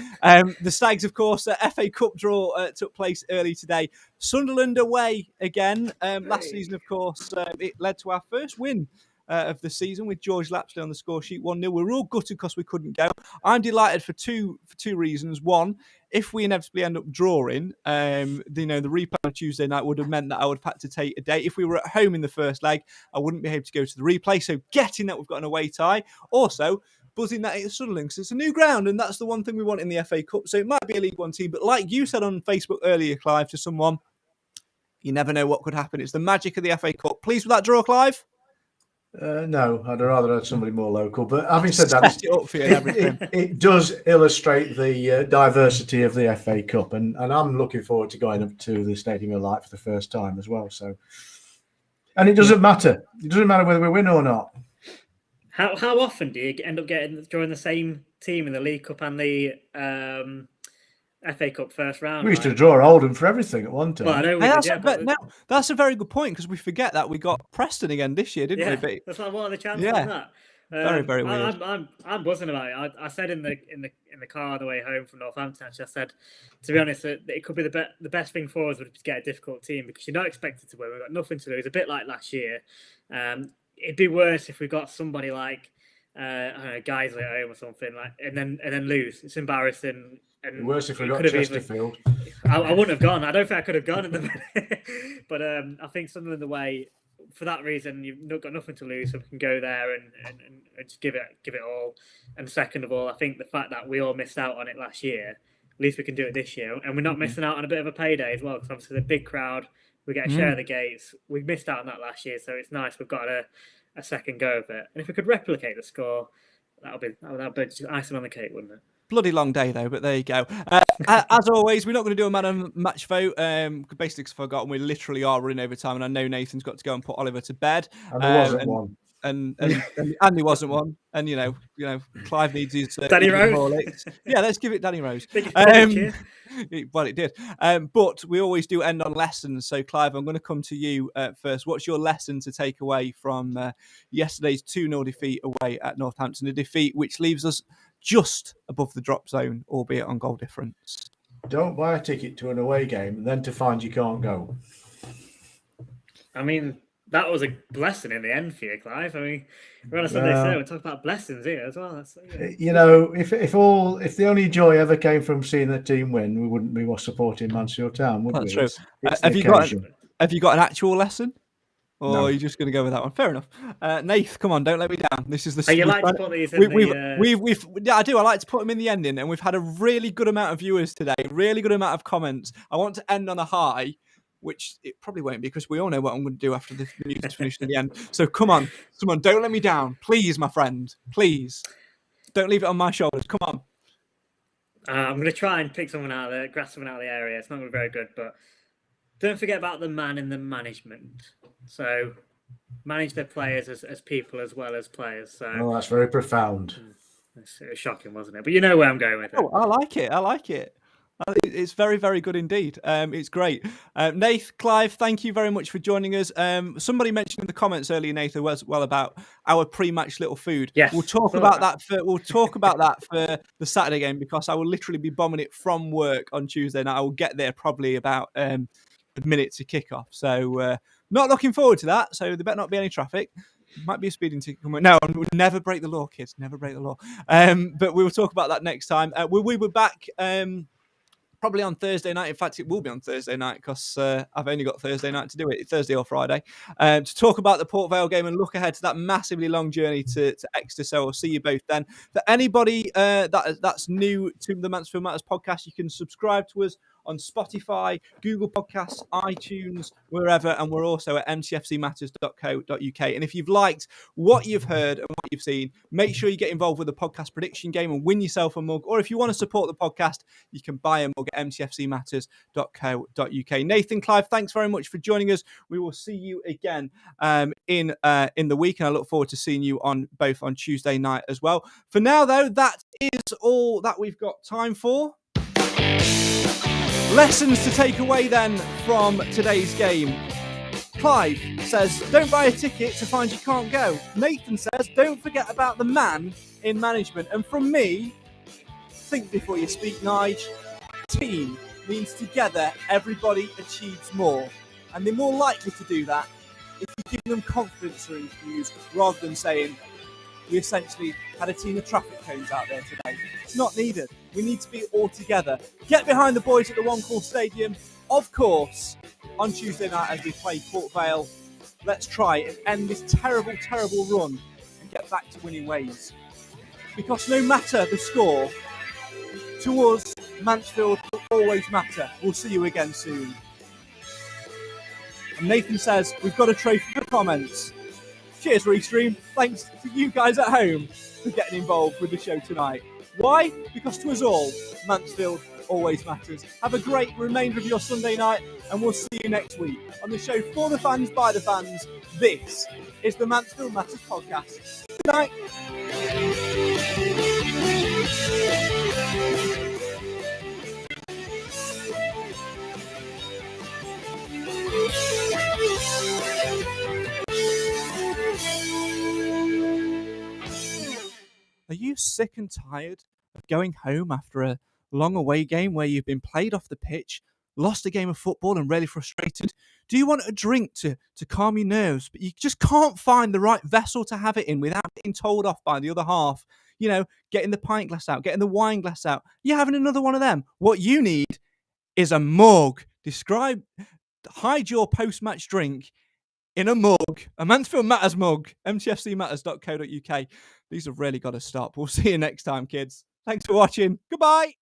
The Stags, of course, FA Cup draw took place early today. Sunderland away again. Last season, of course, it led to our first win of the season with George Lapsley on the score sheet 1-0. We were all gutted because we couldn't go. I'm delighted for two reasons. One, if we inevitably end up drawing, the replay on Tuesday night would have meant that I would have had to take a day. If we were at home in the first leg, I wouldn't be able to go to the replay. So getting that we've got an away tie. Also, buzzing that it's Sunderland because it's a new ground and that's the one thing we want in the FA Cup. So it might be a League One team. But like you said on Facebook earlier, Clive, to someone, you never know what could happen. It's the magic of the FA Cup. Pleased with that draw, Clive? No, I'd rather have somebody more local. But having said that, it does illustrate the diversity of the FA Cup, and I'm looking forward to going up to the Stadium of Light for the first time as well. So, and it doesn't matter. It doesn't matter whether we win or not. How often do you end up drawing the same team in the League Cup and the FA Cup first round? We used to draw Oldham for everything at one time. Well, I know that's a very good point because we forget that we got Preston again this year, didn't we? But, that's like, what are the chances of that? Very, very weird. I'm buzzing about it. I said in the car on the way home from Northampton, actually, I said, to be honest, it could be the best thing for us would be to get a difficult team because you're not expected to win. We've got nothing to lose. A bit like last year. It'd be worse if we got somebody like I don't know, Guiseley at home or something like, and then lose. It's embarrassing. And worse if we got Chesterfield. I wouldn't have gone. I don't think I could have gone in the but I think Sunderland away, for that reason, you've got nothing to lose, so we can go there and just give it all. And second of all, I think the fact that we all missed out on it last year, at least we can do it this year, and we're not missing out on a bit of a payday as well, because obviously the big crowd, we get a share of the gates. We missed out on that last year, so it's nice we've got a second go of it. And if we could replicate the score, that would be just icing on the cake, wouldn't it? Bloody long day though, but there you go. As always, we're not going to do a man of match vote. Basically, I've forgotten we literally are running over time, and I know Nathan's got to go and put Oliver to bed. And there wasn't one. And Andy wasn't one. And you know, Clive needs his Danny Rose. Yeah, let's give it Danny Rose. Well, it did. But we always do end on lessons. So, Clive, I'm going to come to you first. What's your lesson to take away from yesterday's 2-0 defeat away at Northampton? A defeat which leaves us just above the drop zone, albeit on goal difference. Don't buy a ticket to an away game and then to find you can't go. I mean, that was a blessing in the end for you, Clive. I mean, we're on a Sunday show. We're talking about blessings here as well. You know, if the only joy ever came from seeing the team win, we wouldn't be supporting Mansfield Town, would we? That's true. It's have you got an actual lesson? Or are you just going to go with that one? Fair enough. Nath, come on, don't let me down. This is the. You like to put these in I do. I like to put them in the ending, and we've had a really good amount of viewers today, really good amount of comments. I want to end on a high, which it probably won't be because we all know what I'm going to do after the music's finished at the end. So come on, don't let me down, please, my friend. Please, don't leave it on my shoulders. Come on. I'm going to try and pick someone out of grasp someone out of the area. It's not going to be very good, but don't forget about the man in the management. So manage their players as people as well as players. So that's very profound. It was shocking, wasn't it? But you know where I'm going with it. Oh, I like it. It's very, very good indeed. It's great. Nath, Clive, thank you very much for joining us. Somebody mentioned in the comments earlier, Nathan, as well about our pre-match little food. Yes, we'll talk about that for the Saturday game because I will literally be bombing it from work on Tuesday night. I will get there probably about a minute to kick off. So not looking forward to that. So there better not be any traffic. Might be a speeding ticket. No, we'll never break the law, kids. Never break the law. But we will talk about that next time. We were back. Probably on Thursday night. In fact, it will be on Thursday night because I've only got Thursday night to do it, Thursday or Friday, to talk about the Port Vale game and look ahead to that massively long journey to Exeter. So I'll see you both then. For anybody that's new to the Mansfield Matters podcast, you can subscribe to us on Spotify, Google Podcasts, iTunes, wherever. And we're also at mtfcmatters.co.uk. And if you've liked what you've heard and what you've seen, make sure you get involved with the podcast prediction game and win yourself a mug. Or if you want to support the podcast, you can buy a mug at mtfcmatters.co.uk. Nathan, Clive, thanks very much for joining us. We will see you again in the week, and I look forward to seeing you on Tuesday night as well. For now, though, that is all that we've got time for. Lessons to take away then from today's game. Clive says, don't buy a ticket to find you can't go. Nathan says, don't forget about the man in management. And from me, think before you speak, Nige. Team means together everybody achieves more. And they're more likely to do that if you give them confidence reviews rather than saying, we essentially had a team of traffic cones out there today. It's not needed. We need to be all together. Get behind the boys at the One Call Stadium. Of course, on Tuesday night as we play Port Vale. Let's try and end this terrible, terrible run and get back to winning ways. Because no matter the score, to us, Mansfield will always matter. We'll see you again soon. And Nathan says, we've got a trophy for comments. Cheers, Restream. Thanks to you guys at home for getting involved with the show tonight. Why? Because to us all, Mansfield always matters. Have a great remainder of your Sunday night, and we'll see you next week on the show for the fans, by the fans. This is the Mansfield Matters podcast. Good night. Are you sick and tired of going home after a long away game where you've been played off the pitch, lost a game of football and really frustrated? Do you want a drink to calm your nerves, but you just can't find the right vessel to have it in without being told off by the other half? You know, getting the pint glass out, getting the wine glass out. You're having another one of them. What you need is a mug. Hide your post-match drink in a mug, a Mansfield Matters mug, mtfcmatters.co.uk. These have really got to stop. We'll see you next time, kids. Thanks for watching. Goodbye.